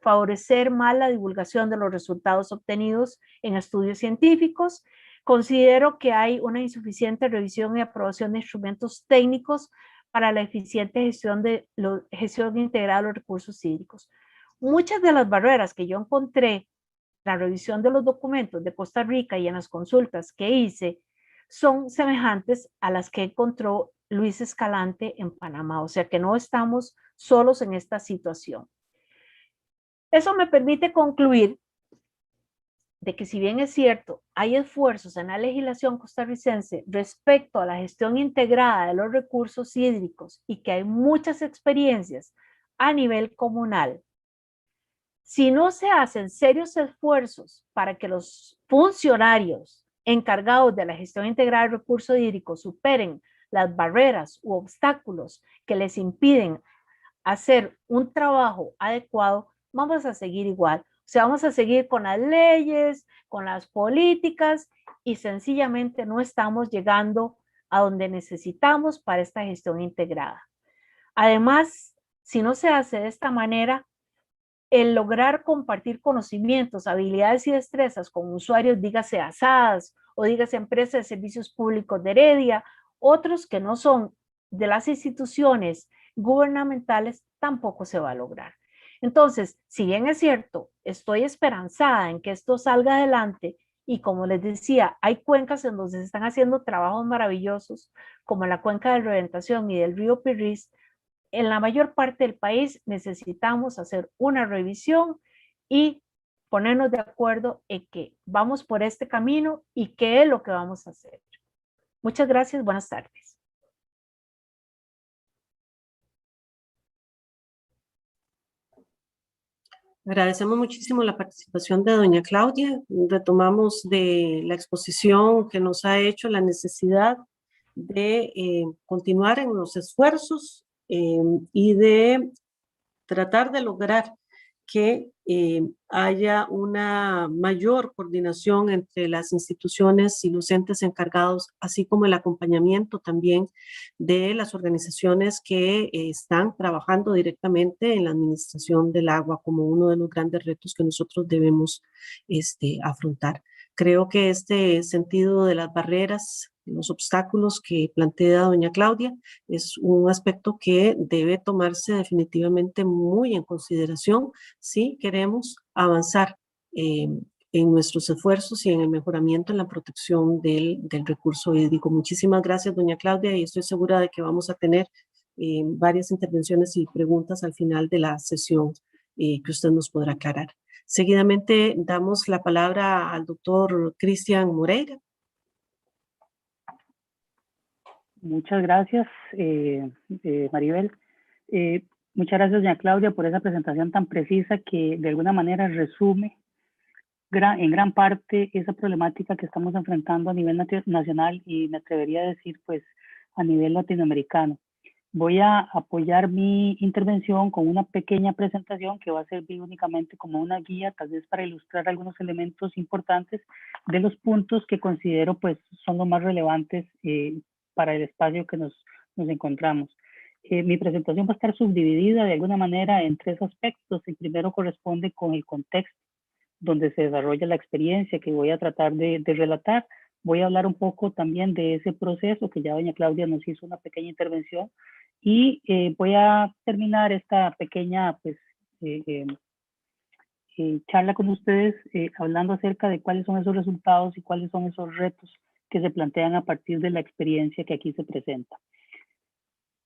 favorecer más la divulgación de los resultados obtenidos en estudios científicos. Considero que hay una insuficiente revisión y aprobación de instrumentos técnicos para la eficiente gestión integrada de los recursos hídricos. Muchas de las barreras que yo encontré en la revisión de los documentos de Costa Rica y en las consultas que hice son semejantes a las que encontró Luis Escalante en Panamá. O sea que no estamos solos en esta situación. Eso me permite concluir de que si bien es cierto, hay esfuerzos en la legislación costarricense respecto a la gestión integrada de los recursos hídricos y que hay muchas experiencias a nivel comunal, si no se hacen serios esfuerzos para que los funcionarios encargados de la gestión integrada de recursos hídricos superen las barreras u obstáculos que les impiden hacer un trabajo adecuado, vamos a seguir igual. O sea, vamos a seguir con las leyes, con las políticas y sencillamente no estamos llegando a donde necesitamos para esta gestión integrada. Además, si no se hace de esta manera, el lograr compartir conocimientos, habilidades y destrezas con usuarios, dígase asadas o dígase empresas de servicios públicos de Heredia, otros que no son de las instituciones gubernamentales, tampoco se va a lograr. Entonces, si bien es cierto, estoy esperanzada en que esto salga adelante y como les decía, hay cuencas en donde se están haciendo trabajos maravillosos, como la cuenca de Reventación y del río Pirris, en la mayor parte del país necesitamos hacer una revisión y ponernos de acuerdo en que vamos por este camino y qué es lo que vamos a hacer. Muchas gracias, buenas tardes. Agradecemos muchísimo la participación de doña Claudia. Retomamos de la exposición que nos ha hecho la necesidad de continuar en los esfuerzos y de tratar de lograr que haya una mayor coordinación entre las instituciones y los entes encargados, así como el acompañamiento también de las organizaciones que están trabajando directamente en la administración del agua como uno de los grandes retos que nosotros debemos afrontar. Creo que este sentido de las barreras, los obstáculos que plantea doña Claudia, es un aspecto que debe tomarse definitivamente muy en consideración si queremos avanzar en nuestros esfuerzos y en el mejoramiento en la protección del recurso hídrico. Muchísimas gracias, doña Claudia, y estoy segura de que vamos a tener varias intervenciones y preguntas al final de la sesión que usted nos podrá aclarar. Seguidamente damos la palabra al doctor Cristian Moreira. Muchas gracias, Maribel. Muchas gracias, doña Claudia, por esa presentación tan precisa que de alguna manera resume en gran parte esa problemática que estamos enfrentando a nivel nacional y me atrevería a decir pues a nivel latinoamericano. Voy a apoyar mi intervención con una pequeña presentación que va a servir únicamente como una guía, tal vez para ilustrar algunos elementos importantes de los puntos que considero pues son los más relevantes para el espacio que nos encontramos. Mi presentación va a estar subdividida de alguna manera en tres aspectos. El primero corresponde con el contexto donde se desarrolla la experiencia que voy a tratar de relatar. Voy a hablar un poco también de ese proceso que ya doña Claudia nos hizo una pequeña intervención y voy a terminar esta pequeña pues, charla con ustedes hablando acerca de cuáles son esos resultados y cuáles son esos retos que se plantean a partir de la experiencia que aquí se presenta.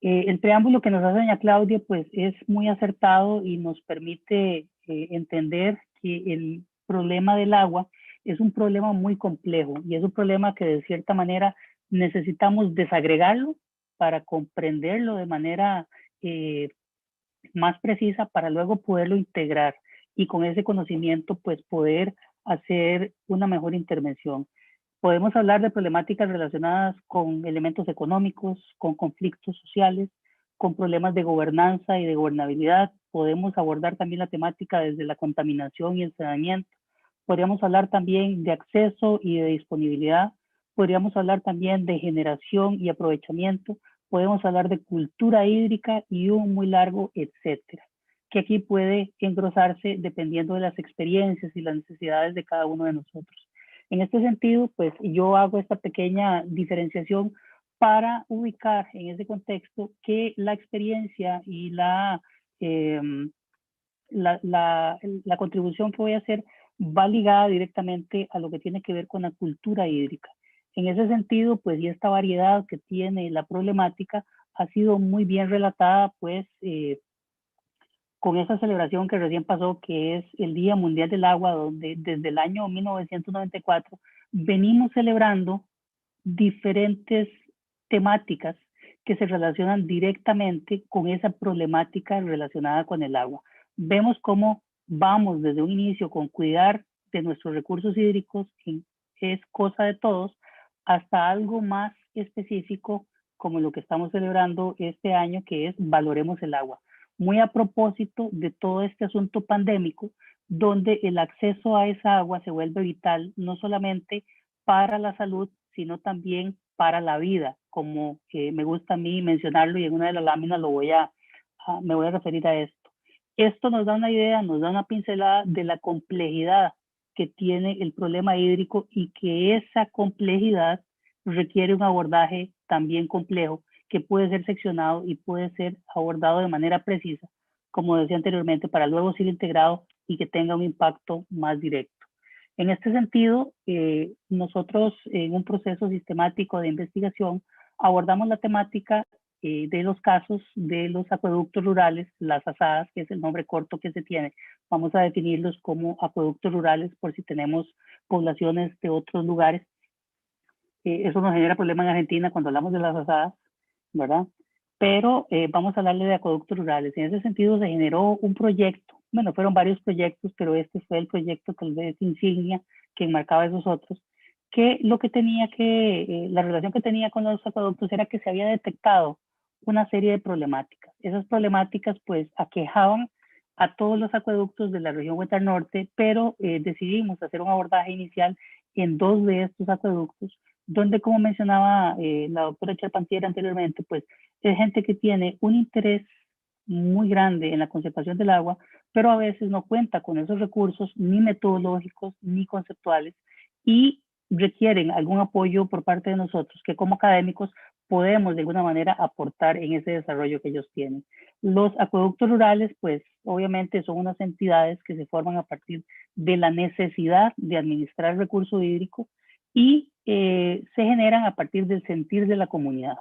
El preámbulo que nos hace doña Claudia pues es muy acertado y nos permite entender que el problema del agua es un problema muy complejo y es un problema que de cierta manera necesitamos desagregarlo para comprenderlo de manera más precisa para luego poderlo integrar y con ese conocimiento pues poder hacer una mejor intervención. Podemos hablar de problemáticas relacionadas con elementos económicos, con conflictos sociales, con problemas de gobernanza y de gobernabilidad. Podemos abordar también la temática desde la contaminación y el saneamiento. Podríamos hablar también de acceso y de disponibilidad. Podríamos hablar también de generación y aprovechamiento. Podemos hablar de cultura hídrica y un muy largo etcétera, que aquí puede engrosarse dependiendo de las experiencias y las necesidades de cada uno de nosotros. En este sentido, pues yo hago esta pequeña diferenciación para ubicar en ese contexto que la experiencia y la contribución que voy a hacer va ligada directamente a lo que tiene que ver con la cultura hídrica. En ese sentido, pues, y esta variedad que tiene la problemática ha sido muy bien relatada, pues, con esa celebración que recién pasó, que es el Día Mundial del Agua, donde desde el año 1994 venimos celebrando diferentes temáticas que se relacionan directamente con esa problemática relacionada con el agua. Vemos cómo vamos desde un inicio con cuidar de nuestros recursos hídricos, que es cosa de todos, hasta algo más específico como lo que estamos celebrando este año, que es Valoremos el Agua. Muy a propósito de todo este asunto pandémico, donde el acceso a esa agua se vuelve vital, no solamente para la salud, sino también para la vida, como me gusta a mí mencionarlo y en una de las láminas me voy a referir a esto. Esto nos da una idea, nos da una pincelada de la complejidad que tiene el problema hídrico y que esa complejidad requiere un abordaje también complejo que puede ser seccionado y puede ser abordado de manera precisa, como decía anteriormente, para luego ser integrado y que tenga un impacto más directo. En este sentido, nosotros en un proceso sistemático de investigación abordamos la temática de los casos de los acueductos rurales, las ASADs, que es el nombre corto que se tiene. Vamos a definirlos como acueductos rurales por si tenemos poblaciones de otros lugares. Eso nos genera problema en Argentina cuando hablamos de las ASADs, ¿verdad? Pero vamos a hablarle de acueductos rurales. En ese sentido se generó un proyecto, bueno, fueron varios proyectos, pero este fue el proyecto tal vez insignia que enmarcaba esos otros, que lo que tenía que, la relación que tenía con los acueductos era que se había detectado una serie de problemáticas. Esas problemáticas pues aquejaban a todos los acueductos de la región Huetar Norte, pero decidimos hacer un abordaje inicial en 2 de estos acueductos, donde como mencionaba la doctora Charpentier anteriormente, pues es gente que tiene un interés muy grande en la conservación del agua, pero a veces no cuenta con esos recursos ni metodológicos ni conceptuales y requieren algún apoyo por parte de nosotros, que como académicos podemos de alguna manera aportar en ese desarrollo que ellos tienen. Los acueductos rurales, pues obviamente son unas entidades que se forman a partir de la necesidad de administrar el recurso hídrico y se generan a partir del sentir de la comunidad.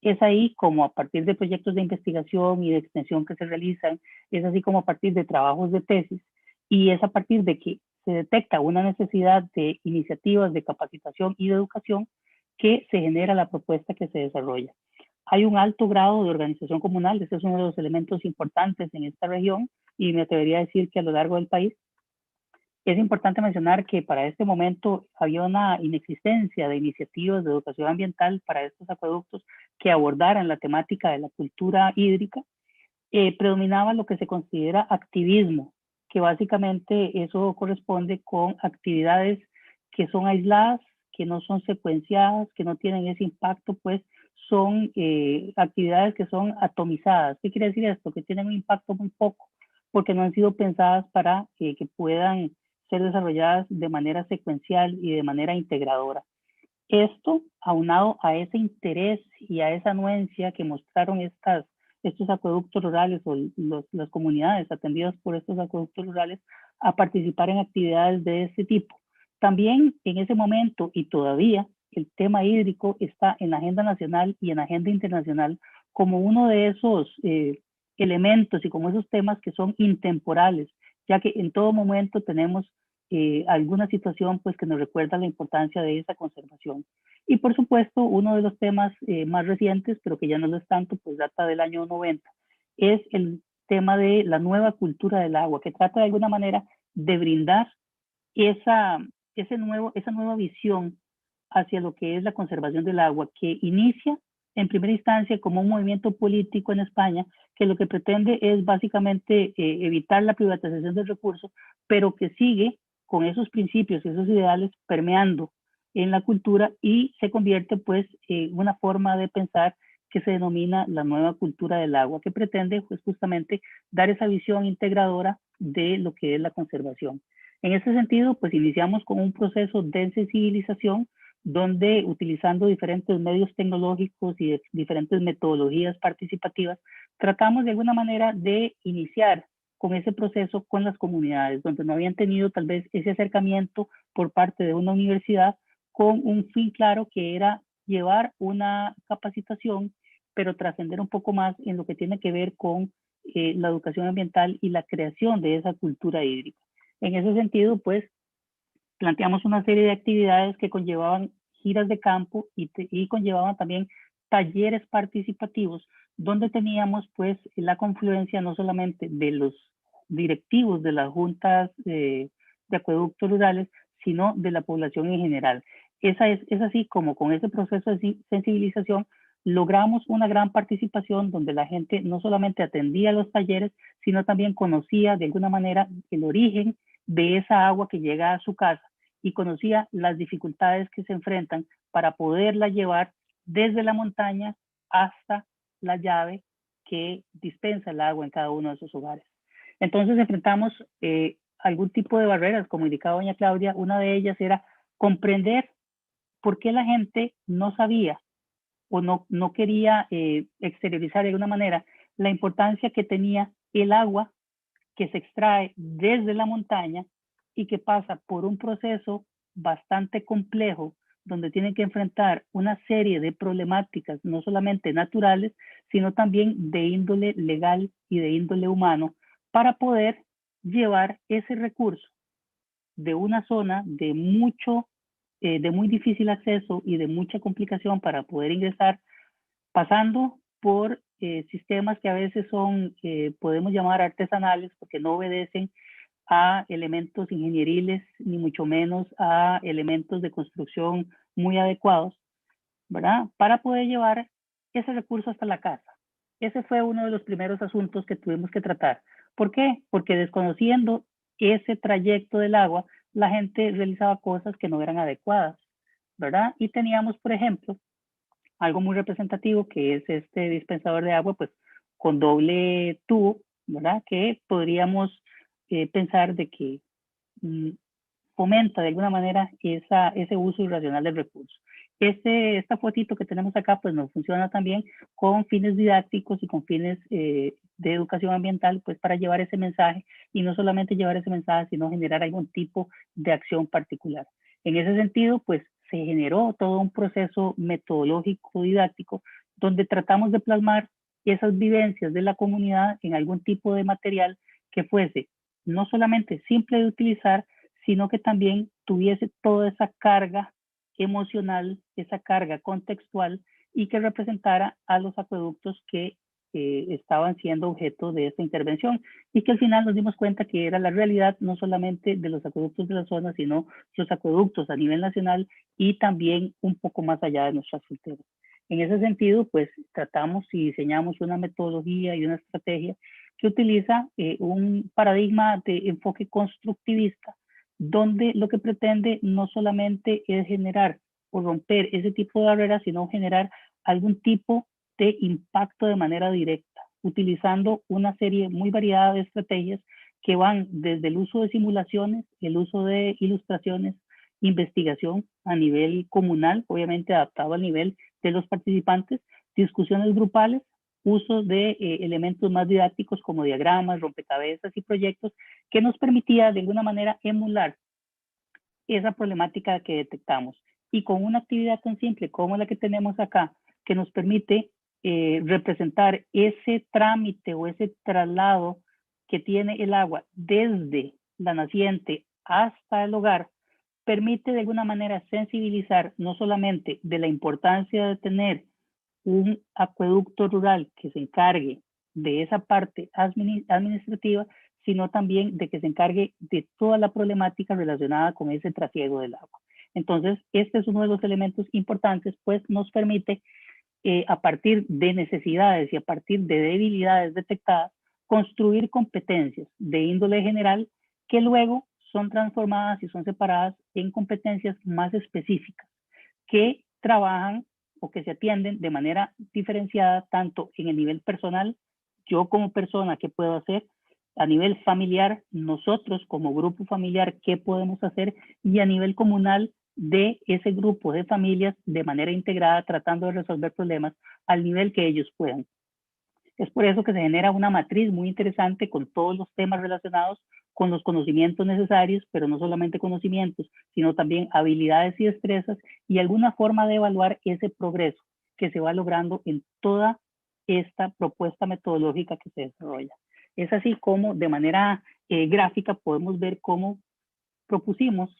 Es ahí como a partir de proyectos de investigación y de extensión que se realizan, es así como a partir de trabajos de tesis y es a partir de que se detecta una necesidad de iniciativas de capacitación y de educación que se genera la propuesta que se desarrolla. Hay un alto grado de organización comunal, este es uno de los elementos importantes en esta región y me atrevería a decir que a lo largo del país. Es importante mencionar que para este momento había una inexistencia de iniciativas de educación ambiental para estos acueductos que abordaran la temática de la cultura hídrica. Predominaba lo que se considera activismo, que básicamente eso corresponde con actividades que son aisladas, que no son secuenciadas, que no tienen ese impacto, pues son actividades que son atomizadas. ¿Qué quiere decir esto? Que tienen un impacto muy poco, porque no han sido pensadas para que puedan ser desarrolladas de manera secuencial y de manera integradora. Esto, aunado a ese interés y a esa anuencia que mostraron estos acueductos rurales o las comunidades atendidas por estos acueductos rurales a participar en actividades de este tipo. También en ese momento y todavía el tema hídrico está en la agenda nacional y en la agenda internacional como uno de esos elementos y como esos temas que son intemporales, ya que en todo momento tenemos alguna situación pues que nos recuerda la importancia de esa conservación. Y por supuesto, uno de los temas más recientes, pero que ya no lo es tanto, pues data del año 90, es el tema de la nueva cultura del agua, que trata de alguna manera de brindar esa nueva visión hacia lo que es la conservación del agua, que inicia en primera instancia como un movimiento político en España, que lo que pretende es básicamente evitar la privatización del recurso, pero que sigue con esos principios, esos ideales permeando en la cultura y se convierte pues en una forma de pensar que se denomina la nueva cultura del agua, que pretende pues justamente dar esa visión integradora de lo que es la conservación. En ese sentido, pues iniciamos con un proceso de sensibilización donde utilizando diferentes medios tecnológicos y diferentes metodologías participativas, tratamos de alguna manera de iniciar con ese proceso con las comunidades, donde no habían tenido tal vez ese acercamiento por parte de una universidad con un fin claro que era llevar una capacitación, pero trascender un poco más en lo que tiene que ver con la educación ambiental y la creación de esa cultura hídrica. En ese sentido, pues, planteamos una serie de actividades que conllevaban giras de campo y conllevaban también talleres participativos, donde teníamos pues la confluencia no solamente de los directivos de las juntas de acueductos rurales, sino de la población en general. Es así como con ese proceso de sensibilización logramos una gran participación donde la gente no solamente atendía los talleres, sino también conocía de alguna manera el origen de esa agua que llega a su casa y conocía las dificultades que se enfrentan para poderla llevar desde la montaña hasta la llave que dispensa el agua en cada uno de esos hogares. Entonces enfrentamos algún tipo de barreras, como indicaba doña Claudia. Una de ellas era comprender por qué la gente no sabía o no quería exteriorizar de alguna manera la importancia que tenía el agua que se extrae desde la montaña y que pasa por un proceso bastante complejo, donde tienen que enfrentar una serie de problemáticas, no solamente naturales, sino también de índole legal y de índole humano, para poder llevar ese recurso de una zona de muy difícil acceso y de mucha complicación para poder ingresar, pasando por sistemas que a veces son, podemos llamar artesanales, porque no obedecen a elementos ingenieriles, ni mucho menos a elementos de construcción muy adecuados, ¿verdad? Para poder llevar ese recurso hasta la casa. Ese fue uno de los primeros asuntos que tuvimos que tratar. ¿Por qué? Porque desconociendo ese trayecto del agua, la gente realizaba cosas que no eran adecuadas, ¿verdad? Y teníamos, por ejemplo, algo muy representativo que es este dispensador de agua, pues con doble tubo, ¿verdad? Que podríamos pensar de que fomenta de alguna manera ese uso irracional del recurso. Esta fotito que tenemos acá pues nos funciona también con fines didácticos y con fines de educación ambiental, pues para llevar ese mensaje y no solamente llevar ese mensaje, sino generar algún tipo de acción particular. En ese sentido, pues se generó todo un proceso metodológico didáctico donde tratamos de plasmar esas vivencias de la comunidad en algún tipo de material que fuese no solamente simple de utilizar, sino que también tuviese toda esa carga emocional, esa carga contextual y que representara a los acueductos que estaban siendo objeto de esta intervención y que al final nos dimos cuenta que era la realidad no solamente de los acueductos de la zona, sino los acueductos a nivel nacional y también un poco más allá de nuestras fronteras. En ese sentido, pues tratamos y diseñamos una metodología y una estrategia que utiliza un paradigma de enfoque constructivista, donde lo que pretende no solamente es generar o romper ese tipo de barreras, sino generar algún tipo de impacto de manera directa, utilizando una serie muy variada de estrategias que van desde el uso de simulaciones, el uso de ilustraciones, investigación a nivel comunal, obviamente adaptado al nivel de los participantes, discusiones grupales, uso de elementos más didácticos como diagramas, rompecabezas y proyectos que nos permitía de alguna manera emular esa problemática que detectamos. Y con una actividad tan simple como la que tenemos acá, que nos permite representar ese trámite o ese traslado que tiene el agua desde la naciente hasta el hogar, permite de alguna manera sensibilizar no solamente de la importancia de tener un acueducto rural que se encargue de esa parte administrativa, sino también de que se encargue de toda la problemática relacionada con ese trasiego del agua. Entonces, este es uno de los elementos importantes, pues nos permite, a partir de necesidades y a partir de debilidades detectadas, construir competencias de índole general que luego son transformadas y son separadas en competencias más específicas que trabajan o que se atienden de manera diferenciada tanto en el nivel personal, yo como persona, ¿qué puedo hacer? A nivel familiar, nosotros como grupo familiar, ¿qué podemos hacer? Y a nivel comunal, de ese grupo de familias de manera integrada, tratando de resolver problemas al nivel que ellos puedan. Es por eso que se genera una matriz muy interesante con todos los temas relacionados con los conocimientos necesarios, pero no solamente conocimientos, sino también habilidades y destrezas y alguna forma de evaluar ese progreso que se va logrando en toda esta propuesta metodológica que se desarrolla. Es así como de manera gráfica podemos ver cómo propusimos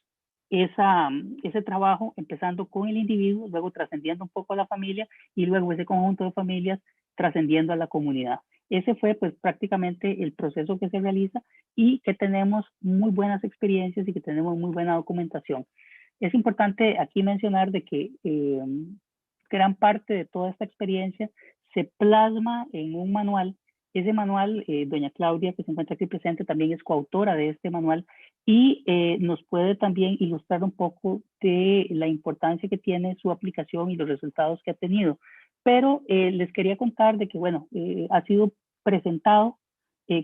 ese trabajo, empezando con el individuo, luego trascendiendo un poco a la familia y luego ese conjunto de familias trascendiendo a la comunidad. Ese fue pues prácticamente el proceso que se realiza y que tenemos muy buenas experiencias y que tenemos muy buena documentación. Es importante aquí mencionar de que gran parte de toda esta experiencia se plasma en un manual. Ese manual, doña Claudia, que se encuentra aquí presente, también es coautora de este manual y nos puede también ilustrar un poco de la importancia que tiene su aplicación y los resultados que ha tenido. Pero les quería contar de que, bueno, ha sido presentado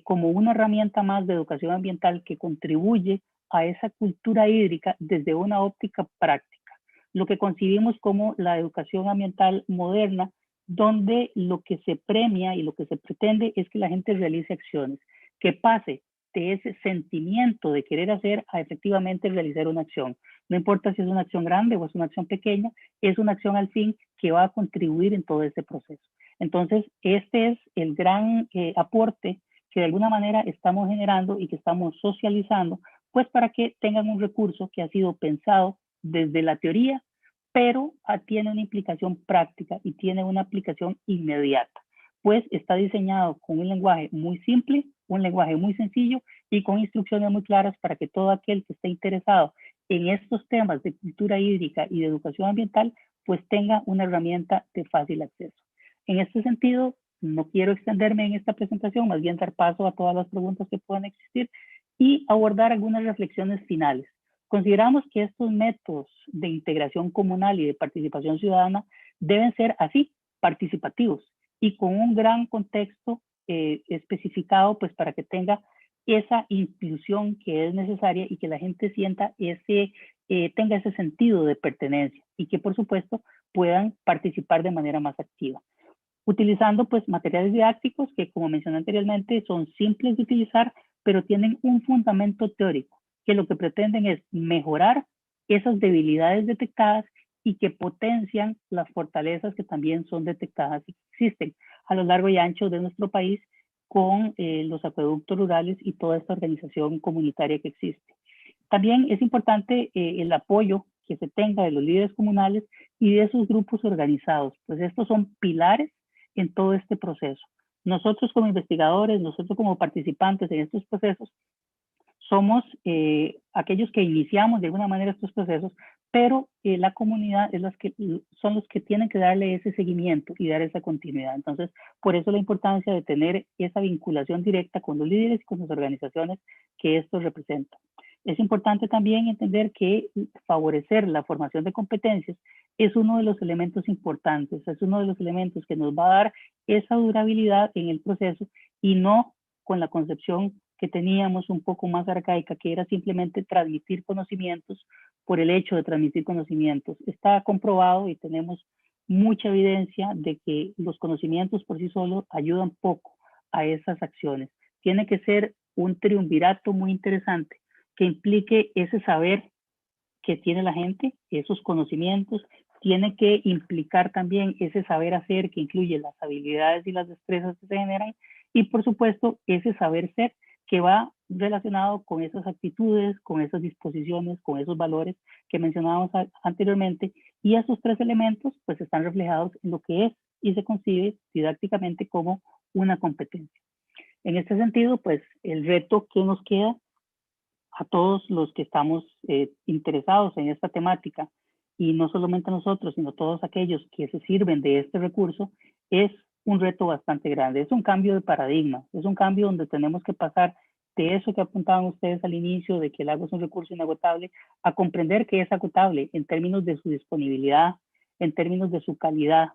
como una herramienta más de educación ambiental que contribuye a esa cultura hídrica desde una óptica práctica. Lo que concibimos como la educación ambiental moderna, donde lo que se premia y lo que se pretende es que la gente realice acciones, que pase de ese sentimiento de querer hacer a efectivamente realizar una acción. No importa si es una acción grande o es una acción pequeña, es una acción al fin que va a contribuir en todo este proceso. Entonces, este es el gran aporte que de alguna manera estamos generando y que estamos socializando, pues para que tengan un recurso que ha sido pensado desde la teoría, pero tiene una implicación práctica y tiene una aplicación inmediata, pues está diseñado con un lenguaje muy simple, un lenguaje muy sencillo y con instrucciones muy claras para que todo aquel que esté interesado en estos temas de cultura hídrica y de educación ambiental, pues tenga una herramienta de fácil acceso. En este sentido, no quiero extenderme en esta presentación, más bien dar paso a todas las preguntas que puedan existir y abordar algunas reflexiones finales. Consideramos que estos métodos de integración comunal y de participación ciudadana deben ser así, participativos y con un gran contexto especificado pues para que tenga esa inclusión que es necesaria y que la gente sienta tenga ese sentido de pertenencia y que por supuesto puedan participar de manera más activa. Utilizando pues materiales didácticos que como mencioné anteriormente son simples de utilizar pero tienen un fundamento teórico que lo que pretenden es mejorar esas debilidades detectadas y que potencian las fortalezas que también son detectadas y que existen a lo largo y ancho de nuestro país con los acueductos rurales y toda esta organización comunitaria que existe. También es importante el apoyo que se tenga de los líderes comunales y de sus grupos organizados, pues estos son pilares en todo este proceso. Nosotros como investigadores, nosotros como participantes en estos procesos, somos aquellos que iniciamos de alguna manera estos procesos, pero la comunidad es son los que tienen que darle ese seguimiento y dar esa continuidad. Entonces, por eso la importancia de tener esa vinculación directa con los líderes y con las organizaciones que estos representan. Es importante también entender que favorecer la formación de competencias es uno de los elementos importantes, es uno de los elementos que nos va a dar esa durabilidad en el proceso y no con la concepción que teníamos un poco más arcaica, que era simplemente transmitir conocimientos por el hecho de transmitir conocimientos. Está comprobado y tenemos mucha evidencia de que los conocimientos por sí solos ayudan poco a esas acciones. Tiene que ser un triunvirato muy interesante que implique ese saber que tiene la gente, esos conocimientos, tiene que implicar también ese saber hacer que incluye las habilidades y las destrezas que se generan y por supuesto ese saber ser que va relacionado con esas actitudes, con esas disposiciones, con esos valores que mencionábamos anteriormente y esos tres elementos pues están reflejados en lo que es y se concibe didácticamente como una competencia. En este sentido pues el reto que nos queda a todos los que estamos interesados en esta temática y no solamente nosotros, sino todos aquellos que se sirven de este recurso, es un reto bastante grande. Es un cambio de paradigma, es un cambio donde tenemos que pasar de eso que apuntaban ustedes al inicio, de que el agua es un recurso inagotable, a comprender que es agotable en términos de su disponibilidad, en términos de su calidad,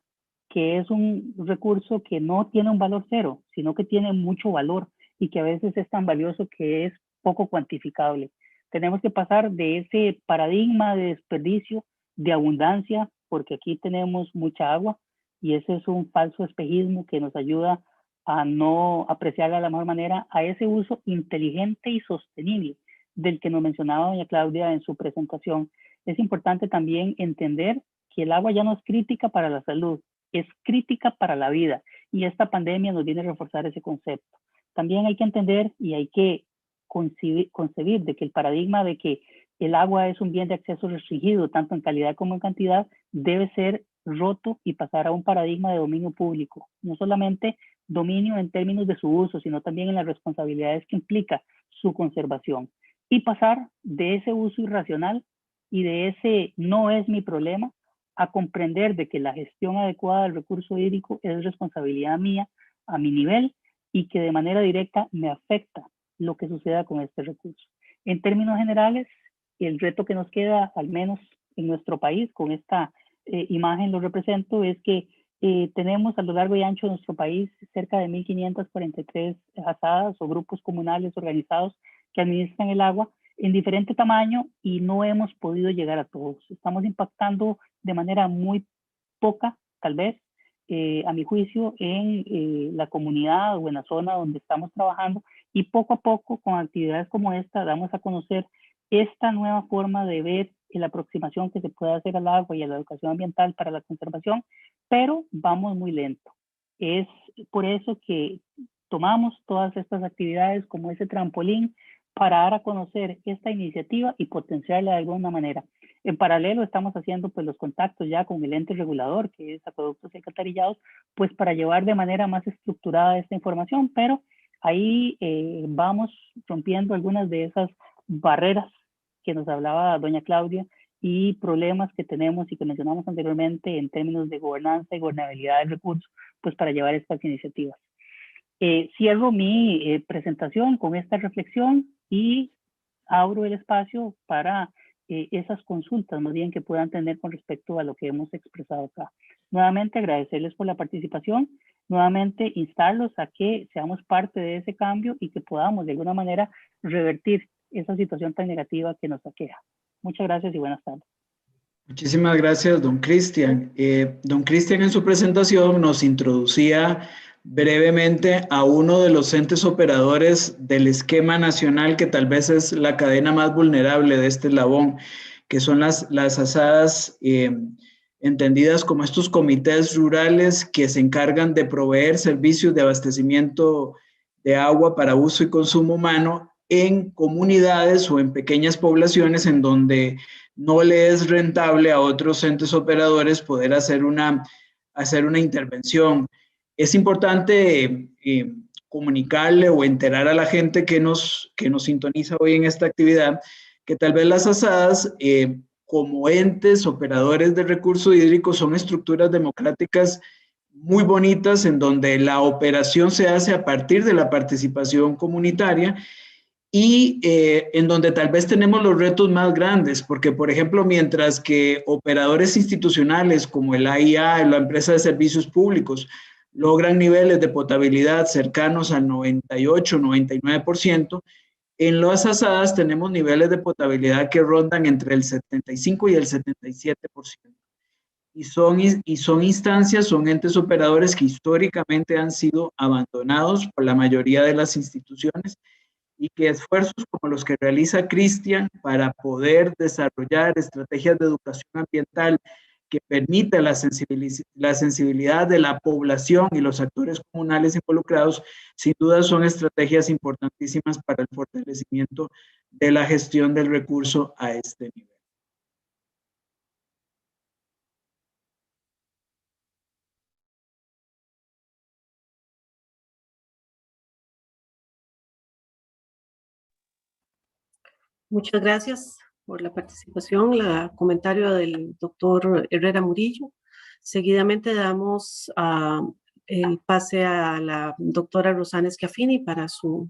que es un recurso que no tiene un valor cero, sino que tiene mucho valor y que a veces es tan valioso que es poco cuantificable. Tenemos que pasar de ese paradigma de desperdicio, de abundancia, porque aquí tenemos mucha agua y ese es un falso espejismo que nos ayuda a no apreciarla de la mejor manera, a ese uso inteligente y sostenible del que nos mencionaba doña Claudia en su presentación. Es importante también entender que el agua ya no es crítica para la salud, es crítica para la vida y esta pandemia nos viene a reforzar ese concepto. También hay que entender y hay que concebir de que el paradigma de que el agua es un bien de acceso restringido, tanto en calidad como en cantidad, debe ser roto y pasar a un paradigma de dominio público. No solamente dominio en términos de su uso, sino también en las responsabilidades que implica su conservación. Y pasar de ese uso irracional y de ese no es mi problema a comprender de que la gestión adecuada del recurso hídrico es responsabilidad mía a mi nivel y que de manera directa me afecta lo que suceda con este recurso. En términos generales, el reto que nos queda, al menos en nuestro país, con esta imagen lo represento, es que tenemos a lo largo y ancho de nuestro país cerca de 1.543 asadas o grupos comunales organizados que administran el agua en diferente tamaño y no hemos podido llegar a todos. Estamos impactando de manera muy poca, tal vez, a mi juicio, en la comunidad o en la zona donde estamos trabajando, y poco a poco, con actividades como esta, damos a conocer esta nueva forma de ver la aproximación que se puede hacer al agua y a la educación ambiental para la conservación, pero vamos muy lento. Es por eso que tomamos todas estas actividades como ese trampolín para dar a conocer esta iniciativa y potenciarla de alguna manera. En paralelo estamos haciendo pues los contactos ya con el ente regulador, que es Acueductos y Alcantarillados, pues para llevar de manera más estructurada esta información, pero ahí vamos rompiendo algunas de esas barreras que nos hablaba doña Claudia y problemas que tenemos y que mencionamos anteriormente en términos de gobernanza y gobernabilidad del recurso, pues para llevar estas iniciativas. Cierro mi presentación con esta reflexión y abro el espacio para esas consultas más bien que puedan tener con respecto a lo que hemos expresado acá. Nuevamente agradecerles por la participación, nuevamente instarlos a que seamos parte de ese cambio y que podamos de alguna manera revertir esa situación tan negativa que nos aqueja. Muchas gracias y buenas tardes. Muchísimas gracias, don Cristian. Don Cristian en su presentación nos introducía brevemente a uno de los entes operadores del esquema nacional que tal vez es la cadena más vulnerable de este eslabón, que son las asadas entendidas como estos comités rurales que se encargan de proveer servicios de abastecimiento de agua para uso y consumo humano en comunidades o en pequeñas poblaciones en donde no le es rentable a otros entes operadores poder hacer una intervención. Es importante comunicarle o enterar a la gente que nos sintoniza hoy en esta actividad que tal vez las asadas como entes operadores de recursos hídricos son estructuras democráticas muy bonitas en donde la operación se hace a partir de la participación comunitaria y en donde tal vez tenemos los retos más grandes, porque por ejemplo, mientras que operadores institucionales como el AIA, la empresa de servicios públicos, logran niveles de potabilidad cercanos al 98, 99%, en las asadas tenemos niveles de potabilidad que rondan entre el 75 y el 77%. Y son instancias, son entes operadores que históricamente han sido abandonados por la mayoría de las instituciones y que esfuerzos como los que realiza Cristian para poder desarrollar estrategias de educación ambiental que permita la sensibilidad de la población y los actores comunales involucrados, sin duda son estrategias importantísimas para el fortalecimiento de la gestión del recurso a este nivel. Muchas gracias por la participación, el comentario del doctor Herrera Murillo. Seguidamente damos el pase a la doctora Rosana Schiaffini para su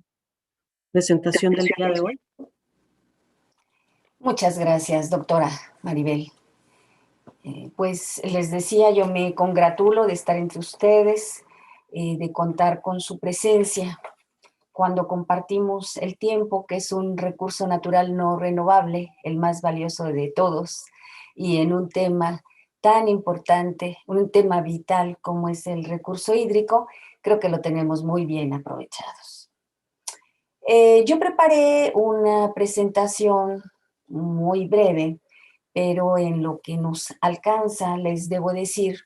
presentación del día de hoy. Muchas gracias, doctora Maribel. Pues les decía, yo me congratulo de estar entre ustedes, de contar con su presencia cuando compartimos el tiempo, que es un recurso natural no renovable, el más valioso de todos, y en un tema tan importante, un tema vital como es el recurso hídrico, creo que lo tenemos muy bien aprovechados. Yo preparé una presentación muy breve, pero en lo que nos alcanza les debo decir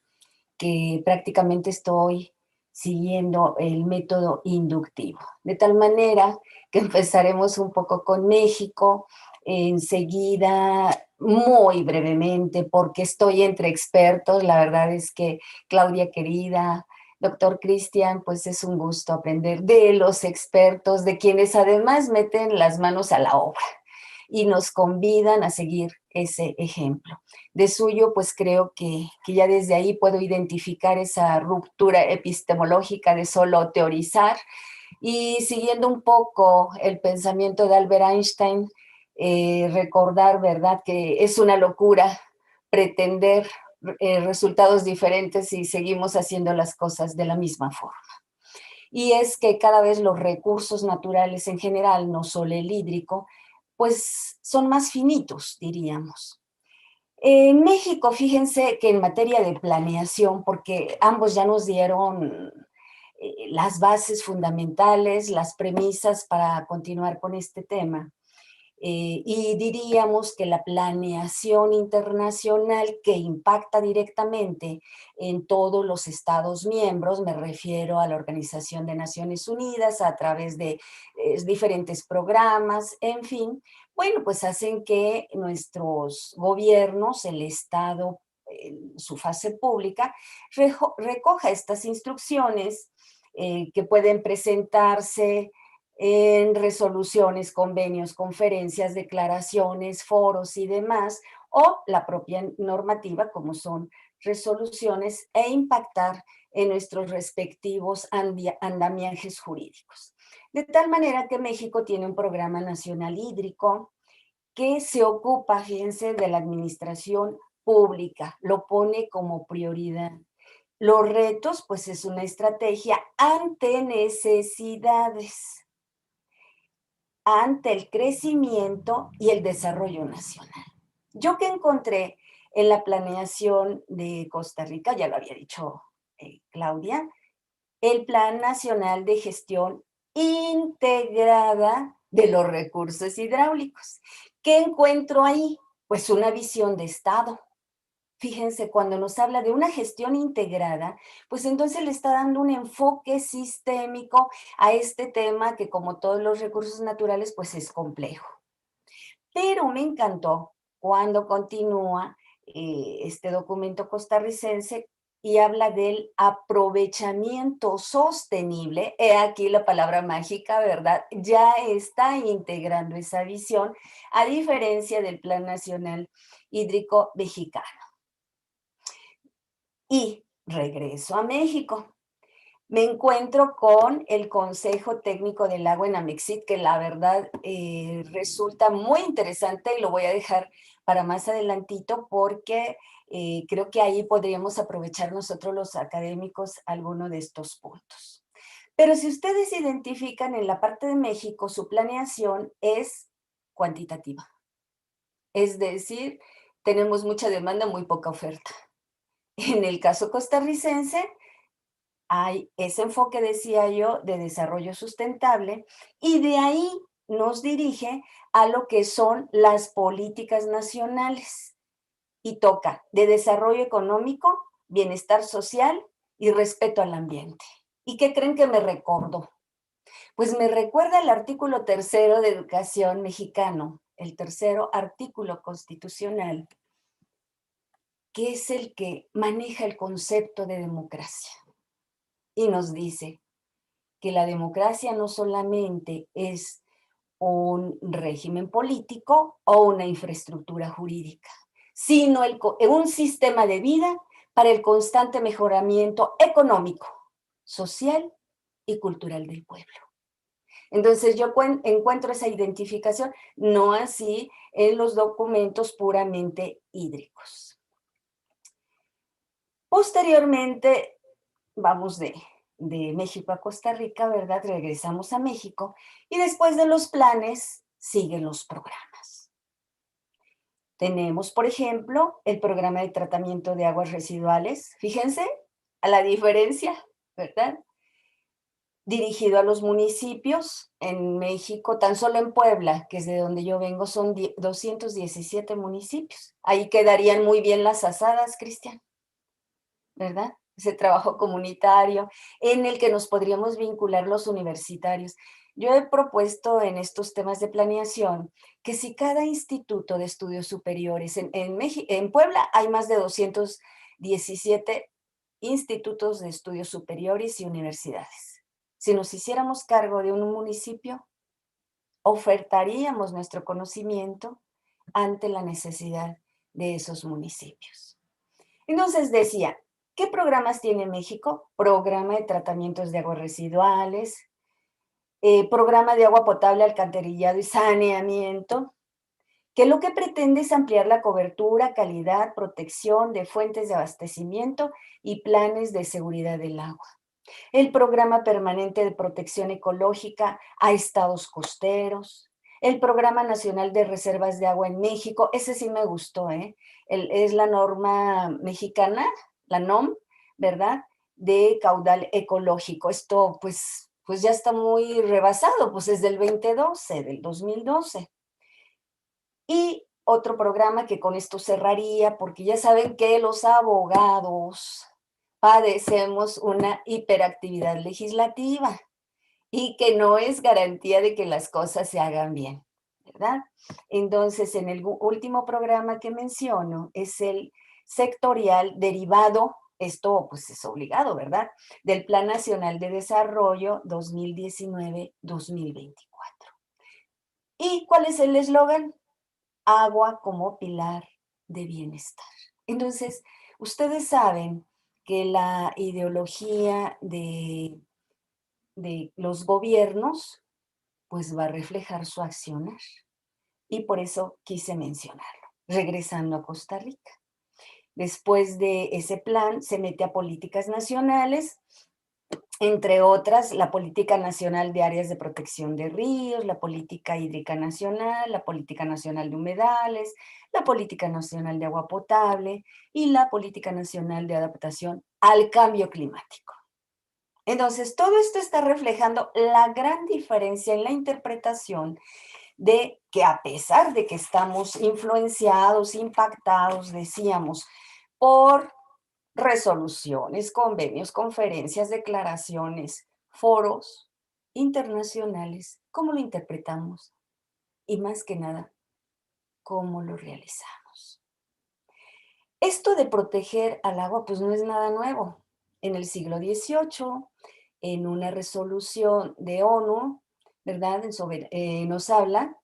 que prácticamente estoy siguiendo el método inductivo, de tal manera que empezaremos un poco con México, enseguida, muy brevemente, porque estoy entre expertos. La verdad es que, Claudia querida, doctor Cristian, pues es un gusto aprender de los expertos, de quienes además meten las manos a la obra y nos convidan a seguir ese ejemplo. De suyo, pues creo que ya desde ahí puedo identificar esa ruptura epistemológica de solo teorizar, y siguiendo un poco el pensamiento de Albert Einstein, recordar, ¿verdad?, que es una locura pretender resultados diferentes si seguimos haciendo las cosas de la misma forma. Y es que cada vez los recursos naturales en general, no solo el hídrico, pues son más finitos, diríamos. En México, fíjense que en materia de planeación, porque ambos ya nos dieron las bases fundamentales, las premisas para continuar con este tema. Y diríamos que la planeación internacional que impacta directamente en todos los Estados miembros, me refiero a la Organización de Naciones Unidas a través de diferentes programas, en fin, bueno, pues hacen que nuestros gobiernos, el Estado, su fase pública, recoja estas instrucciones que pueden presentarse en resoluciones, convenios, conferencias, declaraciones, foros y demás, o la propia normativa, como son resoluciones, e impactar en nuestros respectivos andamiajes jurídicos. De tal manera que México tiene un programa nacional hídrico que se ocupa, fíjense, de la administración pública, lo pone como prioridad. Los retos, pues es una estrategia ante necesidades, ante el crecimiento y el desarrollo nacional. Yo que encontré en la planeación de Costa Rica, ya lo había dicho Claudia, el Plan Nacional de Gestión Integrada de los Recursos Hidráulicos. ¿Qué encuentro ahí? Pues una visión de Estado. Fíjense, cuando nos habla de una gestión integrada, pues entonces le está dando un enfoque sistémico a este tema que, como todos los recursos naturales, pues es complejo. Pero me encantó cuando continúa este documento costarricense y habla del aprovechamiento sostenible. He aquí la palabra mágica, ¿verdad? Ya está integrando esa visión, a diferencia del Plan Nacional Hídrico Mexicano. Y regreso a México. Me encuentro con el Consejo Técnico del Agua en Amexit, que la verdad resulta muy interesante y lo voy a dejar para más adelantito porque creo que ahí podríamos aprovechar nosotros los académicos alguno de estos puntos. Pero si ustedes identifican en la parte de México, su planeación es cuantitativa. Es decir, tenemos mucha demanda, muy poca oferta. En el caso costarricense, hay ese enfoque, decía yo, de desarrollo sustentable y de ahí nos dirige a lo que son las políticas nacionales y toca de desarrollo económico, bienestar social y respeto al ambiente. ¿Y qué creen que me recordó? Pues me recuerda el artículo 3º de Educación mexicano, el 3º artículo constitucional, que es el que maneja el concepto de democracia. Y nos dice que la democracia no solamente es un régimen político o una infraestructura jurídica, sino un sistema de vida para el constante mejoramiento económico, social y cultural del pueblo. Entonces yo encuentro esa identificación, no así en los documentos puramente hídricos. Posteriormente, vamos de México a Costa Rica, ¿verdad? Regresamos a México y después de los planes siguen los programas. Tenemos, por ejemplo, el programa de tratamiento de aguas residuales. Fíjense a la diferencia, ¿verdad? Dirigido a los municipios en México, tan solo en Puebla, que es de donde yo vengo, son 217 municipios. Ahí quedarían muy bien las asadas, Cristian, ¿verdad? Ese trabajo comunitario en el que nos podríamos vincular los universitarios. Yo he propuesto en estos temas de planeación que si cada instituto de estudios superiores, en Puebla hay más de 217 institutos de estudios superiores y universidades. Si nos hiciéramos cargo de un municipio, ofertaríamos nuestro conocimiento ante la necesidad de esos municipios. Entonces decía, ¿qué programas tiene México? Programa de tratamientos de aguas residuales, programa de agua potable, alcantarillado y saneamiento, que lo que pretende es ampliar la cobertura, calidad, protección de fuentes de abastecimiento y planes de seguridad del agua. El programa permanente de protección ecológica a estados costeros, El Programa Nacional de Reservas de Agua en México, ese sí me gustó, ¿eh? Es la norma mexicana, la NOM, ¿verdad? De caudal ecológico. Esto pues ya está muy rebasado, pues es del 2012. Y otro programa que con esto cerraría, porque ya saben que los abogados padecemos una hiperactividad legislativa y que no es garantía de que las cosas se hagan bien, ¿verdad? Entonces, en el último programa que menciono es el sectorial derivado, esto pues es obligado, ¿verdad? Del Plan Nacional de Desarrollo 2019-2024. ¿Y cuál es el eslogan? Agua como pilar de bienestar. Entonces, ustedes saben que la ideología de los gobiernos pues va a reflejar su accionar. Y por eso quise mencionarlo. Regresando a Costa Rica. Después de ese plan se mete a políticas nacionales, entre otras la Política Nacional de Áreas de Protección de Ríos, la Política Hídrica Nacional, la Política Nacional de Humedales, la Política Nacional de Agua Potable y la Política Nacional de Adaptación al Cambio Climático. Entonces, todo esto está reflejando la gran diferencia en la interpretación de que a pesar de que estamos influenciados, impactados, decíamos, por resoluciones, convenios, conferencias, declaraciones, foros internacionales, ¿cómo lo interpretamos? Y más que nada, ¿cómo lo realizamos? Esto de proteger al agua, pues no es nada nuevo. En el siglo XVIII, en una resolución de ONU, ¿verdad? Nos habla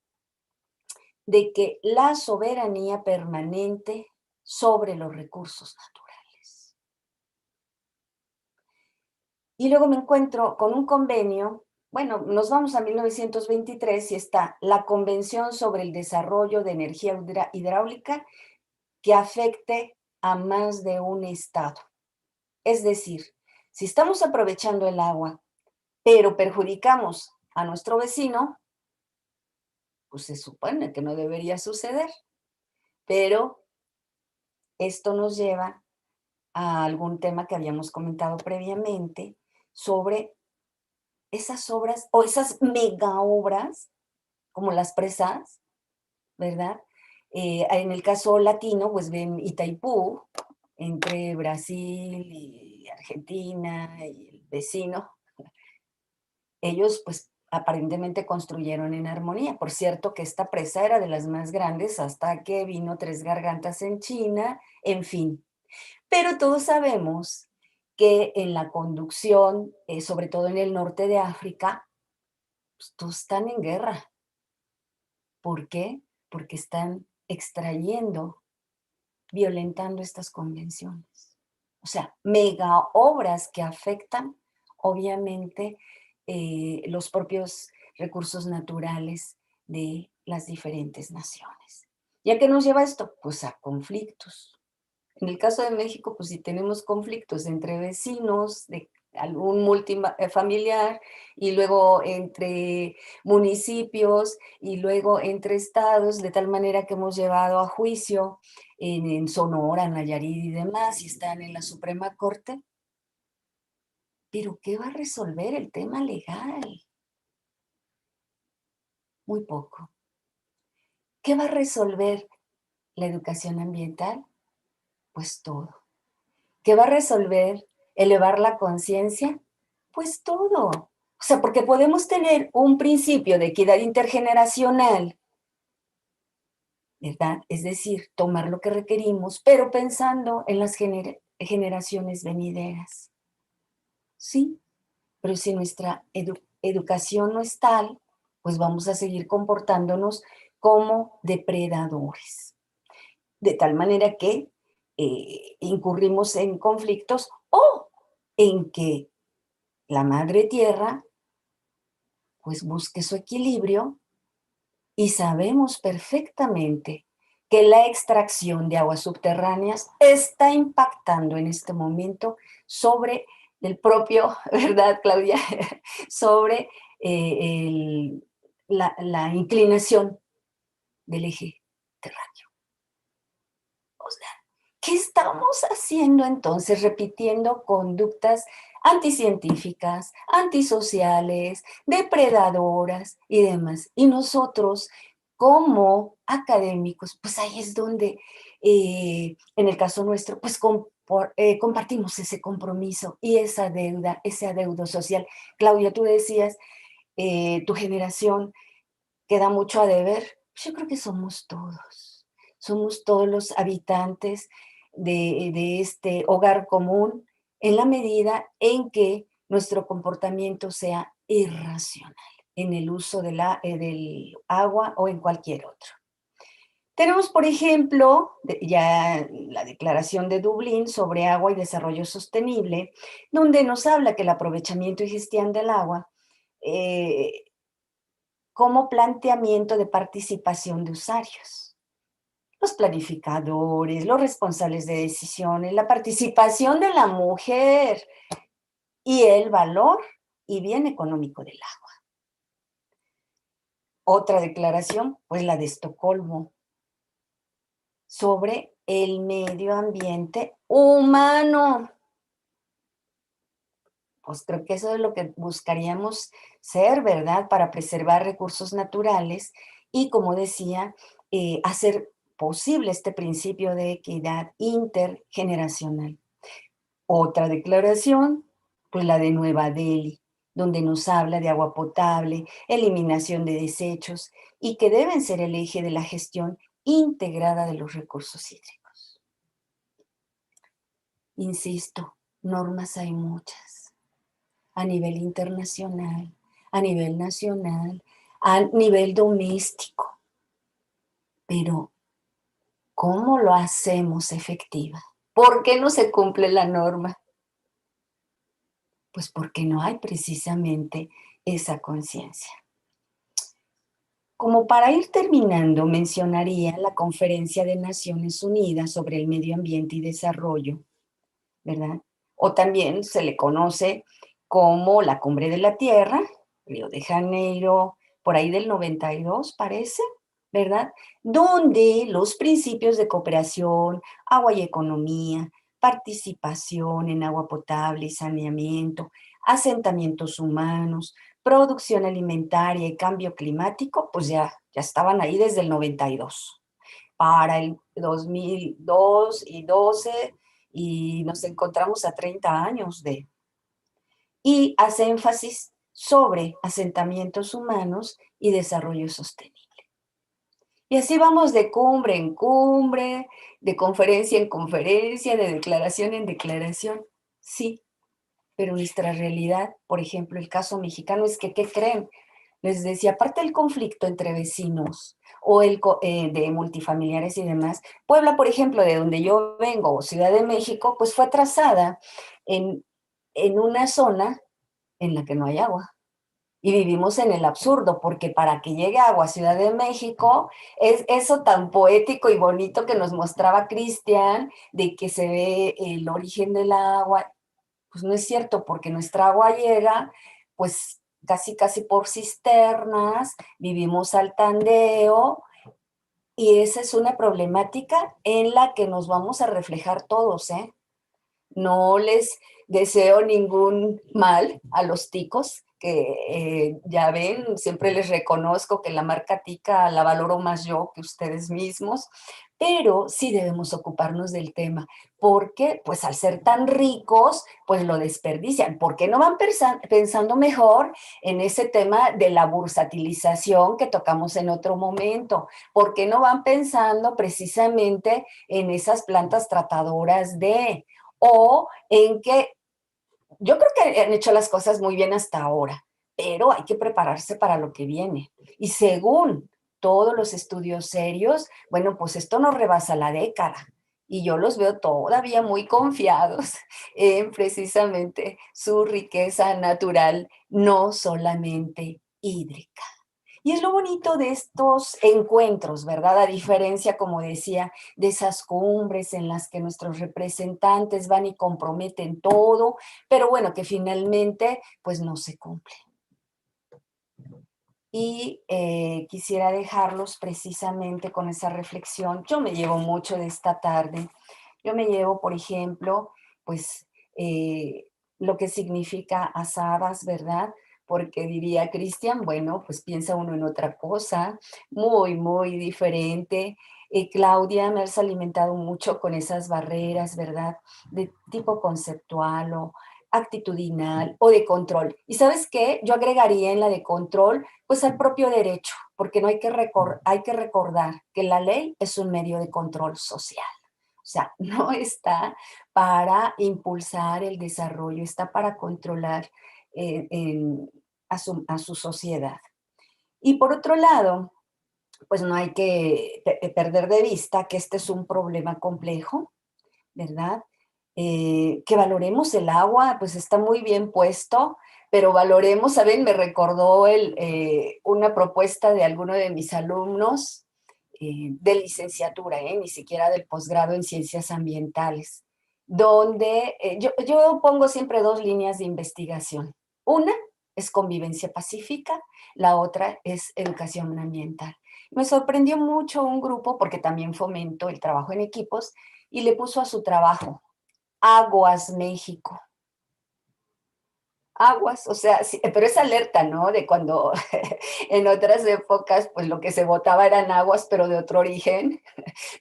de que la soberanía permanente sobre los recursos naturales. Y luego me encuentro con un convenio, bueno, nos vamos a 1923 y está la Convención sobre el Desarrollo de Energía Hidráulica que afecte a más de un estado. Es decir, si estamos aprovechando el agua, pero perjudicamos a nuestro vecino, pues se supone que no debería suceder. Pero esto nos lleva a algún tema que habíamos comentado previamente sobre esas obras o esas mega obras, como las presas, ¿verdad? En el caso latino, pues ven Itaipú, entre Brasil y Argentina y el vecino. Ellos, pues, aparentemente construyeron en armonía. Por cierto, que esta presa era de las más grandes hasta que vino Tres Gargantas en China, en fin. Pero todos sabemos que en la conducción, sobre todo en el norte de África, pues, todos están en guerra. ¿Por qué? Porque están extrayendo, violentando estas convenciones. O sea, mega obras que afectan, obviamente, los propios recursos naturales de las diferentes naciones. ¿Y a qué nos lleva esto? Pues a conflictos. En el caso de México, pues si tenemos conflictos entre vecinos, de algún multifamiliar, y luego entre municipios, y luego entre estados, de tal manera que hemos llevado a juicio en Sonora, Nayarit y demás, y están en la Suprema Corte. ¿Pero qué va a resolver el tema legal? Muy poco. ¿Qué va a resolver la educación ambiental? Pues todo. ¿Qué va a resolver elevar la conciencia? Pues todo. O sea, porque podemos tener un principio de equidad intergeneracional, ¿verdad? Es decir, tomar lo que requerimos, pero pensando en las generaciones venideras. Sí, pero si nuestra educación no es tal, pues vamos a seguir comportándonos como depredadores. De tal manera que incurrimos en conflictos o en que la madre tierra pues busque su equilibrio, y sabemos perfectamente que la extracción de aguas subterráneas está impactando en este momento sobre el propio, ¿verdad, Claudia? Sobre la inclinación del eje terráqueo. O sea, ¿qué estamos haciendo entonces? Repitiendo conductas anticientíficas, antisociales, depredadoras y demás. Y nosotros, como académicos, pues ahí es donde, en el caso nuestro, pues compartimos ese compromiso y esa deuda, ese adeudo social. Claudia, tú decías, tu generación queda mucho a deber. Yo creo que somos todos los habitantes de este hogar común, en la medida en que nuestro comportamiento sea irracional en el uso del agua o en cualquier otro. Tenemos, por ejemplo, ya la Declaración de Dublín sobre Agua y Desarrollo Sostenible, donde nos habla que el aprovechamiento y gestión del agua como planteamiento de participación de usuarios. Los planificadores, los responsables de decisiones, la participación de la mujer y el valor y bien económico del agua. Otra declaración, pues la de Estocolmo, sobre el medio ambiente humano. Pues creo que eso es lo que buscaríamos ser, ¿verdad? Para preservar recursos naturales y, como decía, hacer posible este principio de equidad intergeneracional. Otra declaración, pues la de Nueva Delhi, donde nos habla de agua potable, eliminación de desechos y que deben ser el eje de la gestión integrada de los recursos hídricos. Insisto, normas hay muchas, a nivel internacional, a nivel nacional, a nivel doméstico. Pero, ¿cómo lo hacemos efectiva? ¿Por qué no se cumple la norma? Pues porque no hay precisamente esa conciencia. Como para ir terminando, mencionaría la Conferencia de Naciones Unidas sobre el Medio Ambiente y Desarrollo, ¿verdad? O también se le conoce como la Cumbre de la Tierra, Río de Janeiro, por ahí del 92 parece, ¿verdad? Donde los principios de cooperación, agua y economía, participación en agua potable y saneamiento, asentamientos humanos, producción alimentaria y cambio climático, pues ya estaban ahí desde el 92. Para el 2002 y 12, y nos encontramos a 30 años de... Y hace énfasis sobre asentamientos humanos y desarrollo sostenible. Y así vamos de cumbre en cumbre, de conferencia en conferencia, de declaración en declaración. Sí, pero nuestra realidad, por ejemplo, el caso mexicano es que, ¿qué creen? Les decía, aparte del conflicto entre vecinos o de multifamiliares y demás, Puebla, por ejemplo, de donde yo vengo, o Ciudad de México, pues fue trazada en una zona en la que no hay agua. Y vivimos en el absurdo, porque para que llegue agua a Ciudad de México, es eso tan poético y bonito que nos mostraba Cristian, de que se ve el origen del agua. Pues no es cierto, porque nuestra agua llega, pues casi por cisternas, vivimos al tandeo, y esa es una problemática en la que nos vamos a reflejar todos, ¿eh? No les deseo ningún mal a los ticos, que ya ven, siempre les reconozco que la marca tica la valoro más yo que ustedes mismos, pero sí debemos ocuparnos del tema, porque pues al ser tan ricos, pues lo desperdician. ¿Por qué no van pensando mejor en ese tema de la bursatilización que tocamos en otro momento? ¿Por qué no van pensando precisamente en esas plantas tratadoras o en que yo creo que han hecho las cosas muy bien hasta ahora, pero hay que prepararse para lo que viene? Y según todos los estudios serios, bueno, pues esto no rebasa la década. Y yo los veo todavía muy confiados en precisamente su riqueza natural, no solamente hídrica. Y es lo bonito de estos encuentros, ¿verdad? A diferencia, como decía, de esas cumbres en las que nuestros representantes van y comprometen todo, pero bueno, que finalmente pues no se cumple. y quisiera dejarlos precisamente con esa reflexión. Yo me llevo mucho de esta tarde. Yo me llevo, por ejemplo, pues lo que significa asadas, ¿verdad? Porque diría Cristian, bueno, pues piensa uno en otra cosa, muy, muy diferente. Claudia, me has alimentado mucho con esas barreras, ¿verdad? De tipo conceptual o actitudinal o de control. ¿Y sabes qué? Yo agregaría en la de control, pues al propio derecho, porque no hay que, hay que recordar que la ley es un medio de control social. O sea, no está para impulsar el desarrollo, está para controlar a su sociedad. Y por otro lado, pues no hay que perder de vista que este es un problema complejo, ¿verdad? Que valoremos el agua, pues está muy bien puesto, pero valoremos, ¿saben? Me recordó una propuesta de alguno de mis alumnos de licenciatura, ni siquiera del posgrado en ciencias ambientales, donde yo pongo siempre dos líneas de investigación. Una es convivencia pacífica, la otra es educación ambiental. Me sorprendió mucho un grupo, porque también fomento el trabajo en equipos, y le puso a su trabajo Aguas México. Aguas, o sea, sí, pero es alerta, ¿no? De cuando en otras épocas, pues lo que se votaba eran aguas, pero de otro origen,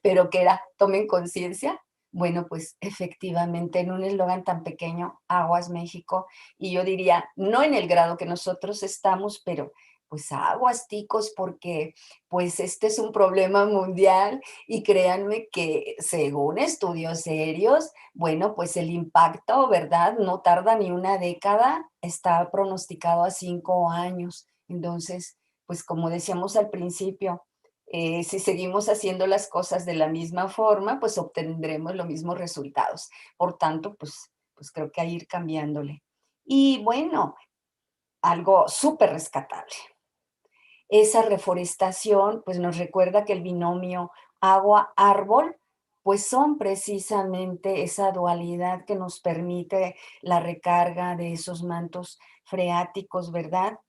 pero que era, tomen conciencia. Bueno, pues efectivamente en un eslogan tan pequeño, Aguas México, y yo diría, no en el grado que nosotros estamos, pero pues aguas, ticos, porque pues este es un problema mundial y créanme que según estudios serios, bueno, pues el impacto, ¿verdad? No tarda ni una década, está pronosticado a 5 años. Entonces, pues como decíamos al principio, si seguimos haciendo las cosas de la misma forma, pues obtendremos los mismos resultados. Por tanto, pues creo que hay que ir cambiándole. Y bueno, algo súper rescatable. Esa reforestación, pues nos recuerda que el binomio agua-árbol, pues son precisamente esa dualidad que nos permite la recarga de esos mantos freáticos, ¿verdad?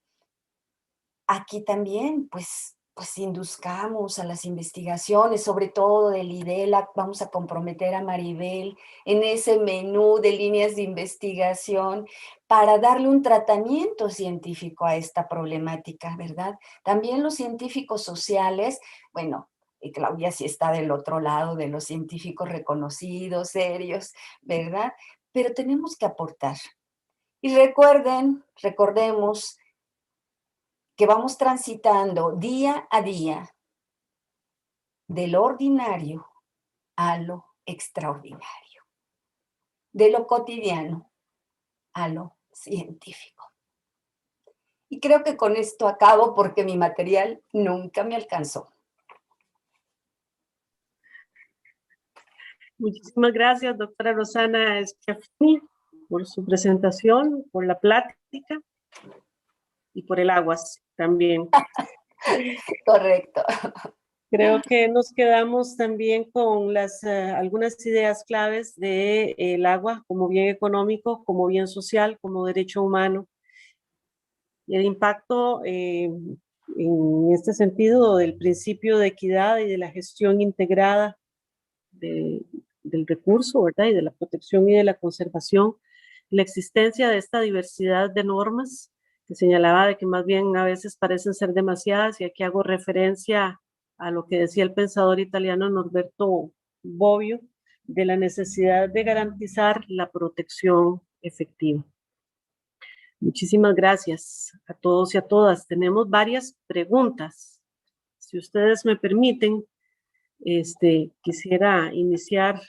Aquí también, pues induzcamos a las investigaciones, sobre todo del IDELA, vamos a comprometer a Maribel en ese menú de líneas de investigación para darle un tratamiento científico a esta problemática, ¿verdad? También los científicos sociales, bueno, y Claudia sí está del otro lado de los científicos reconocidos, serios, ¿verdad? Pero tenemos que aportar. Y recordemos que vamos transitando día a día de lo ordinario a lo extraordinario, de lo cotidiano a lo científico. Y creo que con esto acabo porque mi material nunca me alcanzó. Muchísimas gracias, doctora Rosana Schiaffini, por su presentación, por la plática y por el aguas también. Correcto. Creo que nos quedamos también con algunas ideas claves del agua como bien económico, como bien social, como derecho humano. Y el impacto en este sentido del principio de equidad y de la gestión integrada del recurso, ¿verdad? Y de la protección y de la conservación, la existencia de esta diversidad de normas que señalaba de que más bien a veces parecen ser demasiadas, y aquí hago referencia a lo que decía el pensador italiano Norberto Bobbio, de la necesidad de garantizar la protección efectiva. Muchísimas gracias a todos y a todas. Tenemos varias preguntas. Si ustedes me permiten, quisiera iniciar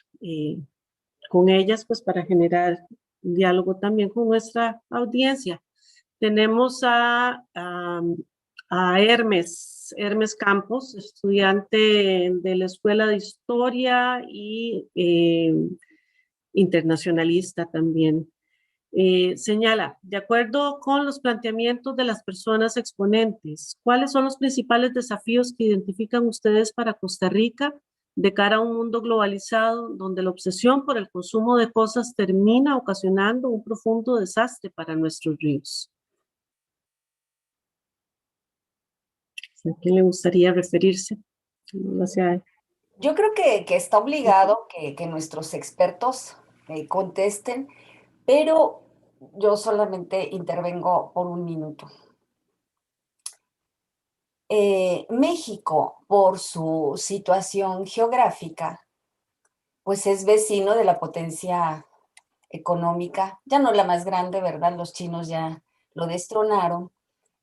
con ellas, pues para generar un diálogo también con nuestra audiencia. Tenemos a Hermes Campos, estudiante de la Escuela de Historia y internacionalista también. Señala, de acuerdo con los planteamientos de las personas exponentes, ¿cuáles son los principales desafíos que identifican ustedes para Costa Rica de cara a un mundo globalizado donde la obsesión por el consumo de cosas termina ocasionando un profundo desastre para nuestros ríos? ¿A quién le gustaría referirse? Hacia... Yo creo que está obligado que nuestros expertos contesten, pero yo solamente intervengo por un minuto. México, por su situación geográfica, pues es vecino de la potencia económica, ya no la más grande, ¿verdad? Los chinos ya lo destronaron,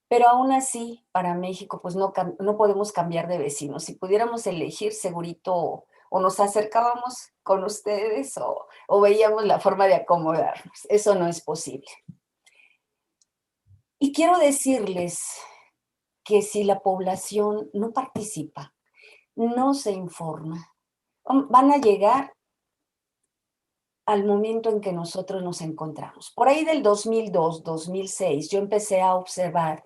pero aún así, para México, pues no podemos cambiar de vecinos. Si pudiéramos elegir, segurito, o nos acercábamos con ustedes o veíamos la forma de acomodarnos. Eso no es posible. Y quiero decirles que si la población no participa, no se informa, van a llegar al momento en que nosotros nos encontramos. Por ahí del 2002, 2006, yo empecé a observar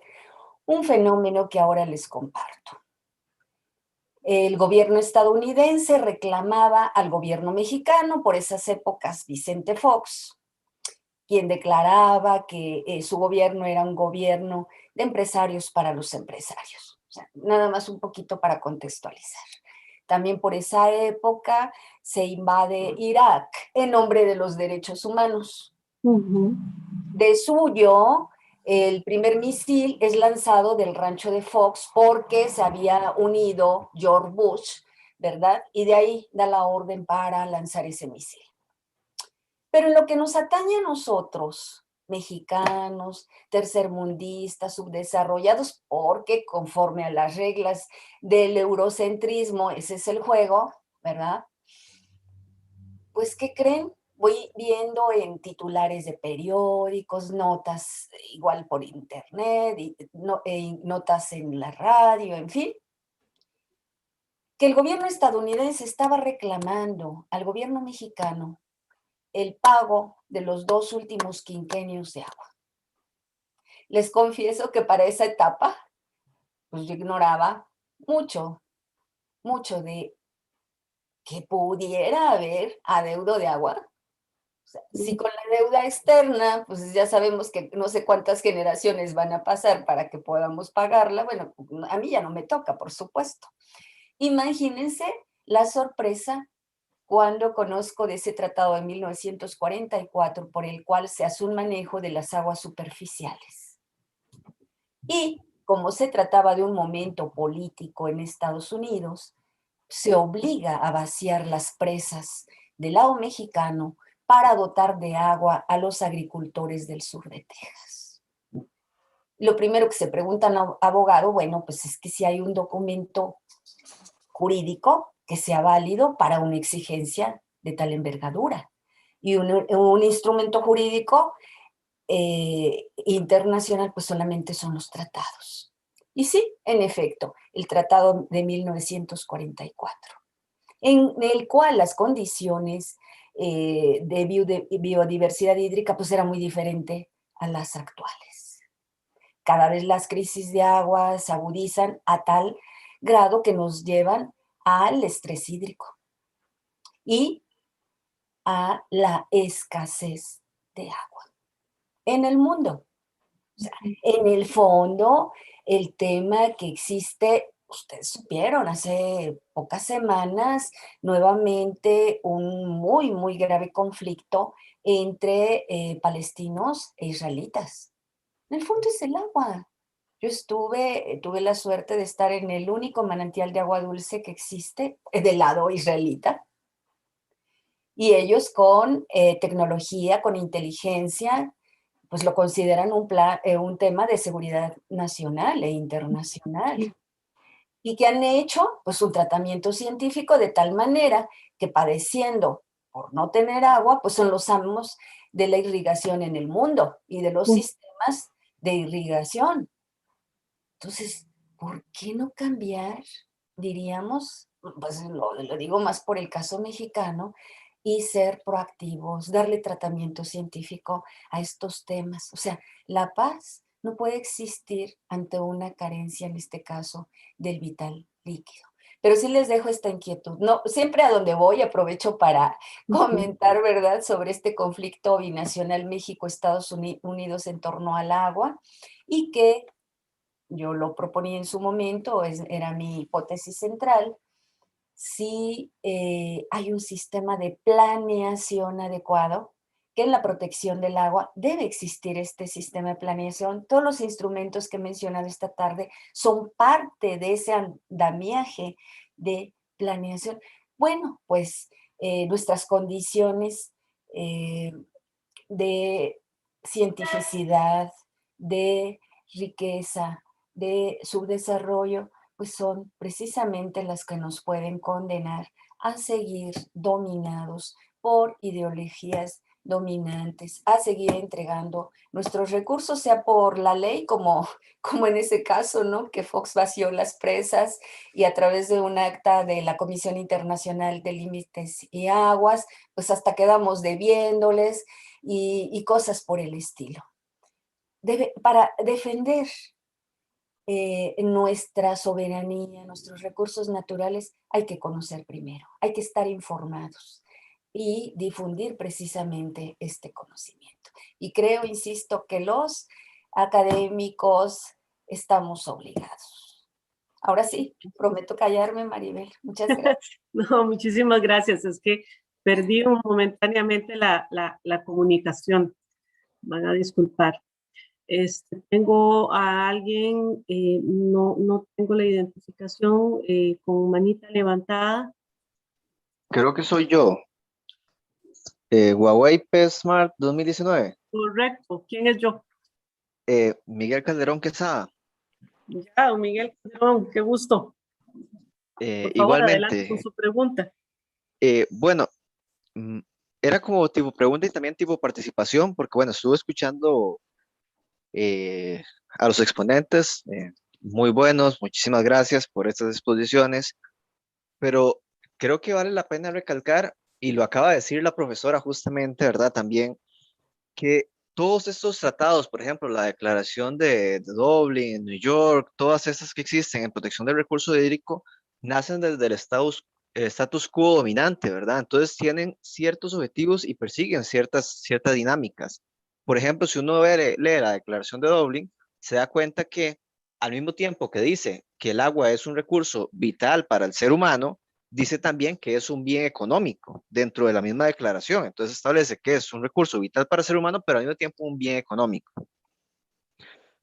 un fenómeno que ahora les comparto. El gobierno estadounidense reclamaba al gobierno mexicano, por esas épocas Vicente Fox, quien declaraba que su gobierno era un gobierno de empresarios para los empresarios. O sea, nada más un poquito para contextualizar. También por esa época se invade Irak en nombre de los derechos humanos. De suyo, el primer misil es lanzado del rancho de Fox porque se había unido George Bush, ¿verdad? Y de ahí da la orden para lanzar ese misil. Pero en lo que nos atañe a nosotros, mexicanos, tercermundistas, subdesarrollados, porque conforme a las reglas del eurocentrismo, ese es el juego, ¿verdad? Pues, ¿qué creen? Voy viendo en titulares de periódicos, notas igual por internet, notas en la radio, en fin, que el gobierno estadounidense estaba reclamando al gobierno mexicano el pago de los 2 últimos quinquenios de agua. Les confieso que para esa etapa, pues yo ignoraba mucho de que pudiera haber adeudo de agua. O sea, si con la deuda externa, pues ya sabemos que no sé cuántas generaciones van a pasar para que podamos pagarla, bueno, a mí ya no me toca, por supuesto. Imagínense la sorpresa cuando conozco de ese tratado de 1944 por el cual se hace un manejo de las aguas superficiales. Y como se trataba de un momento político en Estados Unidos, se obliga a vaciar las presas del lado mexicano para dotar de agua a los agricultores del sur de Texas. Lo primero que se pregunta al abogado, bueno, pues es que si hay un documento jurídico que sea válido para una exigencia de tal envergadura. Y un instrumento jurídico internacional, pues solamente son los tratados. Y sí, en efecto, el tratado de 1944, en el cual las condiciones de biodiversidad hídrica pues era muy diferente a las actuales. Cada vez las crisis de agua se agudizan a tal grado que nos llevan al estrés hídrico y a la escasez de agua en el mundo. O sea, en el fondo, el tema que existe, ustedes supieron, hace pocas semanas, nuevamente un muy, muy grave conflicto entre palestinos e israelitas. En el fondo es el agua. Yo tuve la suerte de estar en el único manantial de agua dulce que existe del lado israelita. Y ellos con tecnología, con inteligencia, pues lo consideran un tema de seguridad nacional e internacional. Y que han hecho pues un tratamiento científico de tal manera que padeciendo por no tener agua, pues son los amos de la irrigación en el mundo y de los sistemas de irrigación. Entonces, ¿por qué no cambiar? Diríamos, pues lo digo más por el caso mexicano, y ser proactivos, darle tratamiento científico a estos temas. O sea, la paz no puede existir ante una carencia, en este caso, del vital líquido. Pero sí les dejo esta inquietud. No, siempre a donde voy aprovecho para comentar, ¿verdad?, sobre este conflicto binacional México-Estados Unidos en torno al agua y que yo lo proponía en su momento, era mi hipótesis central, si hay un sistema de planeación adecuado, que en la protección del agua debe existir este sistema de planeación. Todos los instrumentos que he mencionado esta tarde son parte de ese andamiaje de planeación. Bueno, pues nuestras condiciones de cientificidad, de riqueza, de subdesarrollo, pues son precisamente las que nos pueden condenar a seguir dominados por ideologías dominantes, a seguir entregando nuestros recursos, sea por la ley, como en ese caso, ¿no? Que Fox vació las presas y a través de un acta de la Comisión Internacional de Límites y Aguas, pues hasta quedamos debiéndoles y cosas por el estilo. Para defender nuestra soberanía, nuestros recursos naturales, hay que conocer primero, hay que estar informados y difundir precisamente este conocimiento. Y creo, insisto, que los académicos estamos obligados. Ahora sí, prometo callarme, Maribel. Muchas gracias. No, muchísimas gracias. Es que perdí momentáneamente la comunicación. Van a disculpar. Tengo a alguien, no tengo la identificación, con manita levantada. Creo que soy yo. Huawei P Smart 2019. Correcto. ¿Quién es yo? Miguel Calderón Quesada. Ya, don Miguel Calderón, qué gusto. Por favor, adelante con Igualmente. su pregunta. Bueno, era como tipo pregunta y también tipo participación, porque bueno, estuve escuchando a los exponentes, muy buenos, muchísimas gracias por estas exposiciones, pero creo que vale la pena recalcar, y lo acaba de decir la profesora justamente, ¿verdad? También, que todos estos tratados, por ejemplo, la Declaración de Dublín, New York, todas estas que existen en protección del recurso hídrico, nacen desde el status quo dominante, ¿verdad? Entonces tienen ciertos objetivos y persiguen ciertas dinámicas. Por ejemplo, si uno lee la Declaración de Dublín, se da cuenta que al mismo tiempo que dice que el agua es un recurso vital para el ser humano, dice también que es un bien económico dentro de la misma declaración. Entonces establece que es un recurso vital para el ser humano, pero al mismo tiempo un bien económico.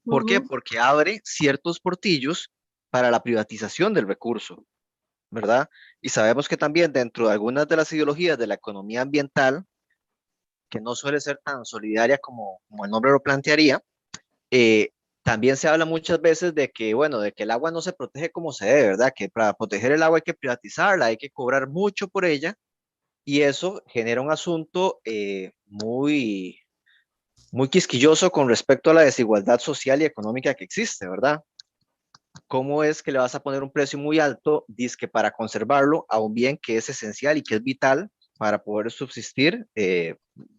¿Por qué? Porque abre ciertos portillos para la privatización del recurso, ¿verdad? Y sabemos que también dentro de algunas de las ideologías de la economía ambiental, que no suele ser tan solidaria como el nombre lo plantearía, también se habla muchas veces de que, bueno, de que el agua no se protege como se debe, ¿verdad? Que para proteger el agua hay que privatizarla, hay que cobrar mucho por ella, y eso genera un asunto muy quisquilloso con respecto a la desigualdad social y económica que existe, ¿verdad? ¿Cómo es que le vas a poner un precio muy alto, dizque para conservarlo, a un bien que es esencial y que es vital para poder subsistir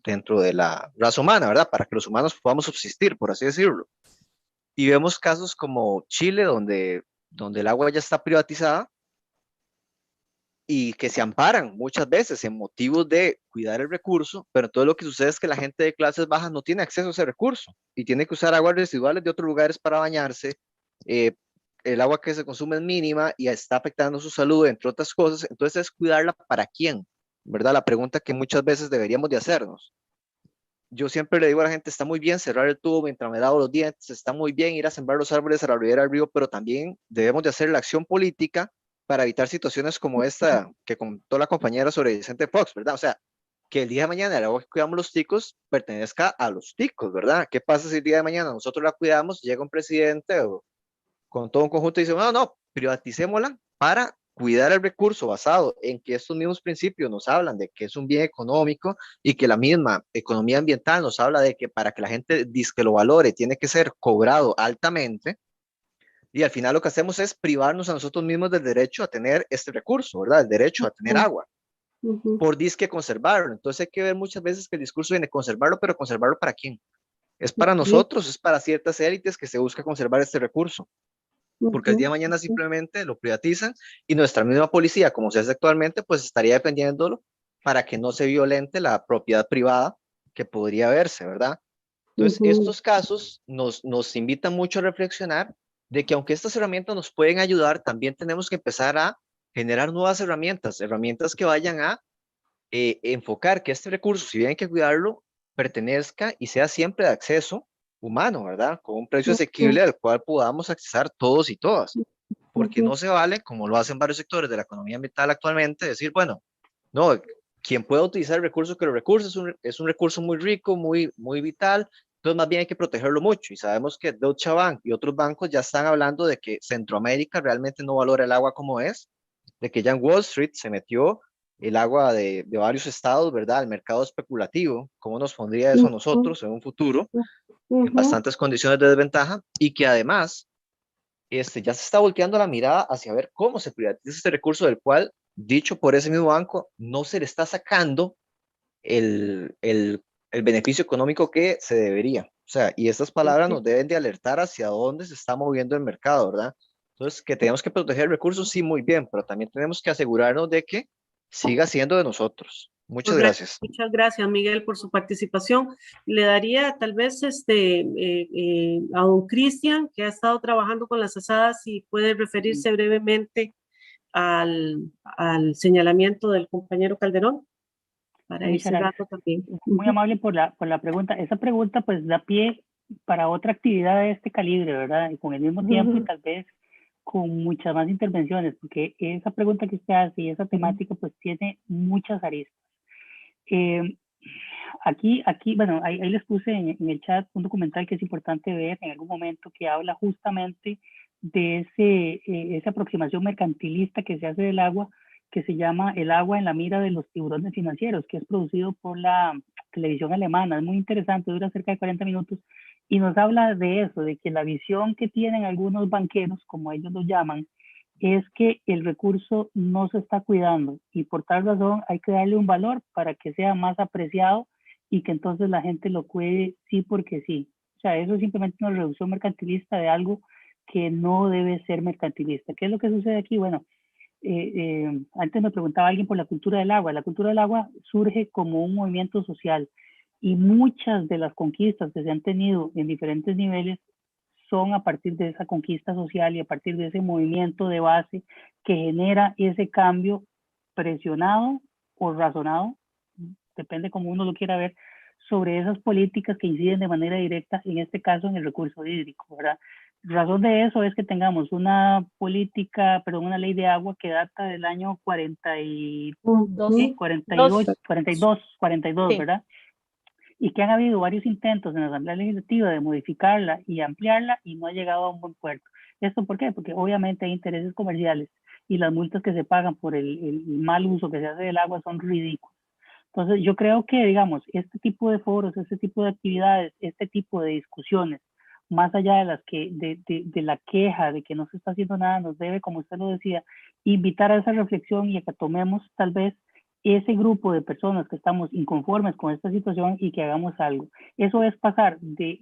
dentro de la raza humana, ¿verdad? Para que los humanos podamos subsistir, por así decirlo. Y vemos casos como Chile, donde el agua ya está privatizada y que se amparan muchas veces en motivos de cuidar el recurso, pero todo lo que sucede es que la gente de clases bajas no tiene acceso a ese recurso y tiene que usar aguas residuales de otros lugares para bañarse. El agua que se consume es mínima y está afectando su salud, entre otras cosas. Entonces es cuidarla para quién, ¿verdad? La pregunta que muchas veces deberíamos de hacernos. Yo siempre le digo a la gente, está muy bien cerrar el tubo mientras me lavo los dientes, está muy bien ir a sembrar los árboles a la orilla del río, pero también debemos de hacer la acción política para evitar situaciones como esta que contó la compañera sobre Vicente Fox, ¿verdad? O sea, que el día de mañana el agua que cuidamos los ticos pertenezca a los ticos, ¿verdad? ¿Qué pasa si el día de mañana nosotros la cuidamos, llega un presidente o con todo un conjunto y dice, no, privaticémosla para cuidar el recurso basado en que estos mismos principios nos hablan de que es un bien económico y que la misma economía ambiental nos habla de que para que la gente que lo valore tiene que ser cobrado altamente, y al final lo que hacemos es privarnos a nosotros mismos del derecho a tener este recurso, ¿verdad? El derecho a tener agua, por disque conservarlo. Entonces hay que ver muchas veces que el discurso viene a conservarlo, pero conservarlo ¿para quién? ¿Es para nosotros? ¿Es para ciertas élites que se busca conservar este recurso? Porque el día de mañana simplemente lo privatizan y nuestra misma policía, como se hace actualmente, pues estaría defendiéndolo para que no se violente la propiedad privada que podría verse, ¿verdad? Entonces, estos casos nos invitan mucho a reflexionar de que aunque estas herramientas nos pueden ayudar, también tenemos que empezar a generar nuevas herramientas, herramientas que vayan a enfocar que este recurso, si bien hay que cuidarlo, pertenezca y sea siempre de acceso humano, ¿verdad? Con un precio asequible al cual podamos accesar todos y todas, porque no se vale, como lo hacen varios sectores de la economía ambiental actualmente, decir, bueno, no, quien pueda utilizar el recurso, que los recursos es un recurso muy rico, muy vital, entonces más bien hay que protegerlo mucho, y sabemos que Deutsche Bank y otros bancos ya están hablando de que Centroamérica realmente no valora el agua como es, de que ya en Wall Street se metió el agua de varios estados, ¿verdad? Al mercado especulativo, ¿cómo nos pondría eso a nosotros en un futuro? En bastantes condiciones de desventaja, y que además ya se está volteando la mirada hacia ver cómo se privatiza este recurso del cual, dicho por ese mismo banco, no se le está sacando el beneficio económico que se debería. O sea, y estas palabras nos deben de alertar hacia dónde se está moviendo el mercado, ¿verdad? Entonces, que tenemos que proteger recursos, sí, muy bien, pero también tenemos que asegurarnos de que siga siendo de nosotros. Muchas Correcto. gracias. Muchas gracias, Miguel, por su participación. Le daría tal vez a don Cristian, que ha estado trabajando con las asadas, y puede referirse brevemente al señalamiento del compañero Calderón para ir Muchas gracias. cerrando también. Muy amable por la pregunta. Esa pregunta pues da pie para otra actividad de este calibre, ¿verdad? Y con el mismo tiempo y tal vez con muchas más intervenciones, porque esa pregunta que usted hace y esa temática pues tiene muchas aristas. Aquí, bueno, ahí les puse en el chat un documental que es importante ver en algún momento, que habla justamente de esa aproximación mercantilista que se hace del agua, que se llama El agua en la mira de los tiburones financieros, que es producido por la televisión alemana. Es muy interesante, dura cerca de 40 minutos, y nos habla de eso, de que la visión que tienen algunos banqueros, como ellos lo llaman, es que el recurso no se está cuidando, y por tal razón hay que darle un valor para que sea más apreciado y que entonces la gente lo cuide sí porque sí. O sea, eso es simplemente una reducción mercantilista de algo que no debe ser mercantilista. ¿Qué es lo que sucede aquí? Bueno, antes me preguntaba alguien por la cultura del agua. La cultura del agua surge como un movimiento social, y muchas de las conquistas que se han tenido en diferentes niveles son a partir de esa conquista social y a partir de ese movimiento de base que genera ese cambio presionado o razonado, depende como uno lo quiera ver, sobre esas políticas que inciden de manera directa, en este caso en el recurso hídrico, ¿verdad? Razón de eso es que tengamos una política, perdón, una ley de agua que data del año 42, ¿verdad? Y que han habido varios intentos en la Asamblea Legislativa de modificarla y ampliarla y no ha llegado a un buen puerto. ¿Esto por qué? Porque obviamente hay intereses comerciales y las multas que se pagan por el mal uso que se hace del agua son ridículas. Entonces yo creo que, digamos, este tipo de foros, este tipo de actividades, este tipo de discusiones, más allá de las que, de la queja de que no se está haciendo nada, nos debe, como usted lo decía, invitar a esa reflexión y a que tomemos tal vez ese grupo de personas que estamos inconformes con esta situación y que hagamos algo. Eso es pasar de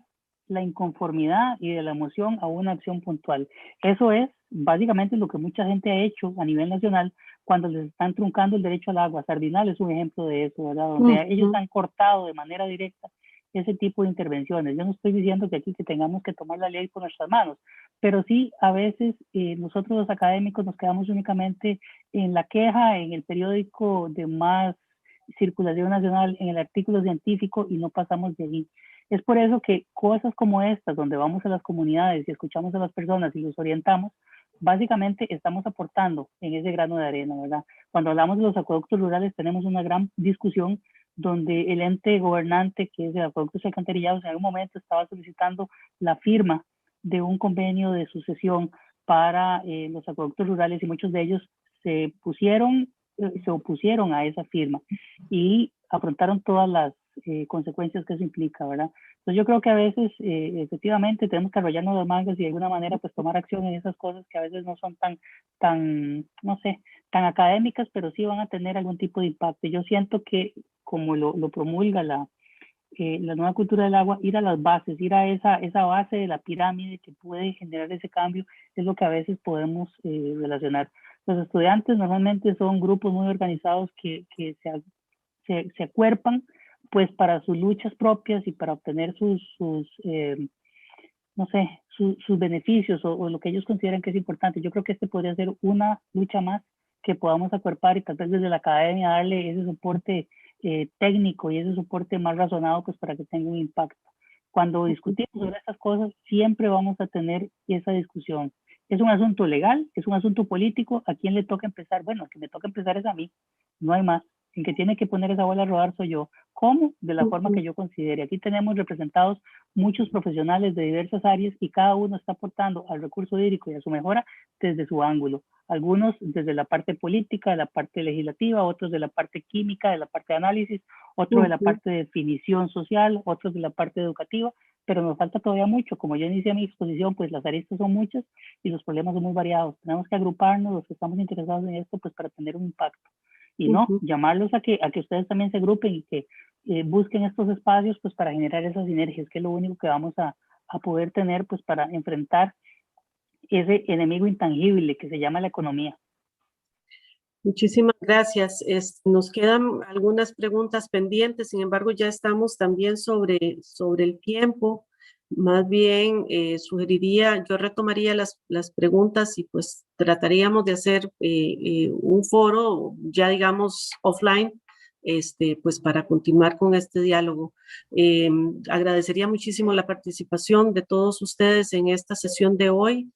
la inconformidad y de la emoción a una acción puntual. Eso es básicamente lo que mucha gente ha hecho a nivel nacional cuando les están truncando el derecho al agua. Sardinal es un ejemplo de eso, ¿verdad? Donde ellos han cortado de manera directa ese tipo de intervenciones. Yo no estoy diciendo que aquí que tengamos que tomar la ley por nuestras manos, pero sí a veces nosotros los académicos nos quedamos únicamente en la queja, en el periódico de más circulación nacional, en el artículo científico, y no pasamos de ahí. Es por eso que cosas como estas, donde vamos a las comunidades y escuchamos a las personas y los orientamos, básicamente estamos aportando en ese grano de arena, ¿verdad? Cuando hablamos de los acueductos rurales tenemos una gran discusión donde el ente gobernante, que es el Acueductos y Alcantarillados, en algún momento estaba solicitando la firma de un convenio de sucesión para los acueductos rurales, y muchos de ellos se opusieron a esa firma y afrontaron todas las consecuencias que eso implica, ¿verdad? Entonces yo creo que a veces efectivamente tenemos que arrollarnos las mangas y de alguna manera pues tomar acción en esas cosas que a veces no son no sé, tan académicas, pero sí van a tener algún tipo de impacto. Yo siento que como lo promulga la nueva cultura del agua, ir a las bases, ir a esa base de la pirámide que puede generar ese cambio, es lo que a veces podemos relacionar. Los estudiantes normalmente son grupos muy organizados que se acuerpan pues para sus luchas propias y para obtener no sé, sus beneficios o lo que ellos consideran que es importante. Yo creo que este podría ser una lucha más que podamos acuerpar y tal vez desde la academia darle ese soporte técnico y ese soporte más razonado pues para que tenga un impacto. Cuando discutimos sobre estas cosas siempre vamos a tener esa discusión. Es un asunto legal, es un asunto político, ¿a quién le toca empezar? Bueno, el que me toca empezar es a mí, no hay más. El que tiene que poner esa bola a rodar soy yo. ¿Cómo? De la forma que yo considere. Aquí tenemos representados muchos profesionales de diversas áreas y cada uno está aportando al recurso hídrico y a su mejora desde su ángulo. Algunos desde la parte política, de la parte legislativa, otros de la parte química, de la parte de análisis, otros de la parte de definición social, otros de la parte educativa, pero nos falta todavía mucho. Como yo inicié mi exposición, pues las aristas son muchas y los problemas son muy variados. Tenemos que agruparnos los que estamos interesados en esto pues para tener un impacto. Y no, llamarlos a que ustedes también se agrupen y que busquen estos espacios pues para generar esas sinergias, que es lo único que vamos a poder tener pues para enfrentar ese enemigo intangible que se llama la economía. Muchísimas gracias. Nos quedan algunas preguntas pendientes, sin embargo ya estamos también sobre el tiempo. Más bien yo retomaría las preguntas y pues trataríamos de hacer un foro ya digamos offline pues para continuar con este diálogo. Agradecería muchísimo la participación de todos ustedes en esta sesión de hoy.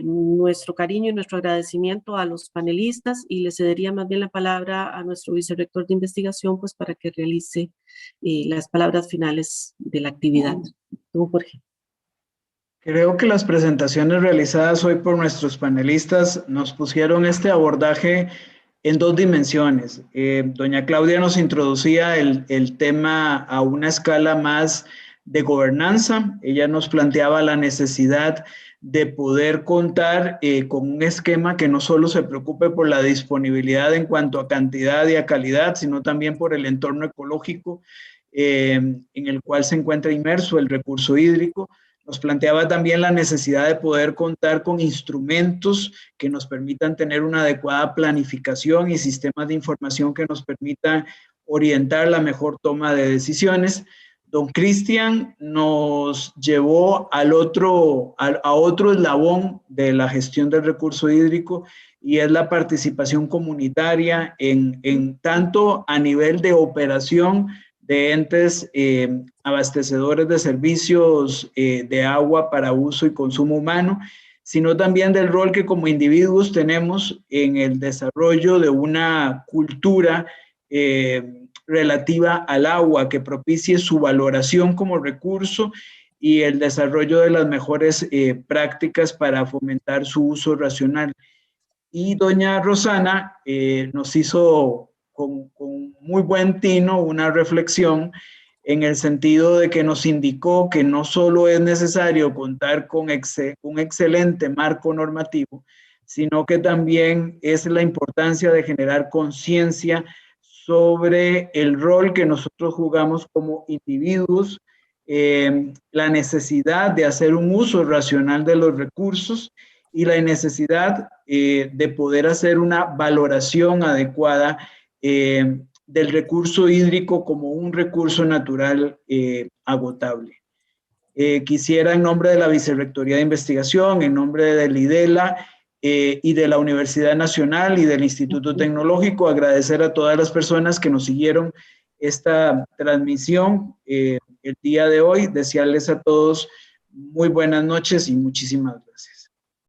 Nuestro cariño y nuestro agradecimiento a los panelistas y le cedería más bien la palabra a nuestro vicerrector de investigación pues para que realice las palabras finales de la actividad. Don Jorge. Creo que las presentaciones realizadas hoy por nuestros panelistas nos pusieron este abordaje en dos dimensiones. Doña Claudia nos introducía el tema a una escala más de gobernanza. Ella nos planteaba la necesidad de poder contar con un esquema que no solo se preocupe por la disponibilidad en cuanto a cantidad y a calidad, sino también por el entorno ecológico en el cual se encuentra inmerso el recurso hídrico. Nos planteaba también la necesidad de poder contar con instrumentos que nos permitan tener una adecuada planificación y sistemas de información que nos permitan orientar la mejor toma de decisiones. Don Cristian nos llevó a otro eslabón de la gestión del recurso hídrico y es la participación comunitaria en tanto a nivel de operación de entes abastecedores de servicios de agua para uso y consumo humano, sino también del rol que como individuos tenemos en el desarrollo de una cultura relativa al agua que propicie su valoración como recurso y el desarrollo de las mejores prácticas para fomentar su uso racional. Y doña Rosana nos hizo con muy buen tino una reflexión en el sentido de que nos indicó que no solo es necesario contar con un excelente marco normativo, sino que también es la importancia de generar conciencia sobre el rol que nosotros jugamos como individuos, la necesidad de hacer un uso racional de los recursos y la necesidad de poder hacer una valoración adecuada del recurso hídrico como un recurso natural agotable. Quisiera en nombre de la Vicerrectoría de Investigación, en nombre del IDELA y de la Universidad Nacional y del Instituto Tecnológico, agradecer a todas las personas que nos siguieron esta transmisión el día de hoy, desearles a todos muy buenas noches y muchísimas gracias.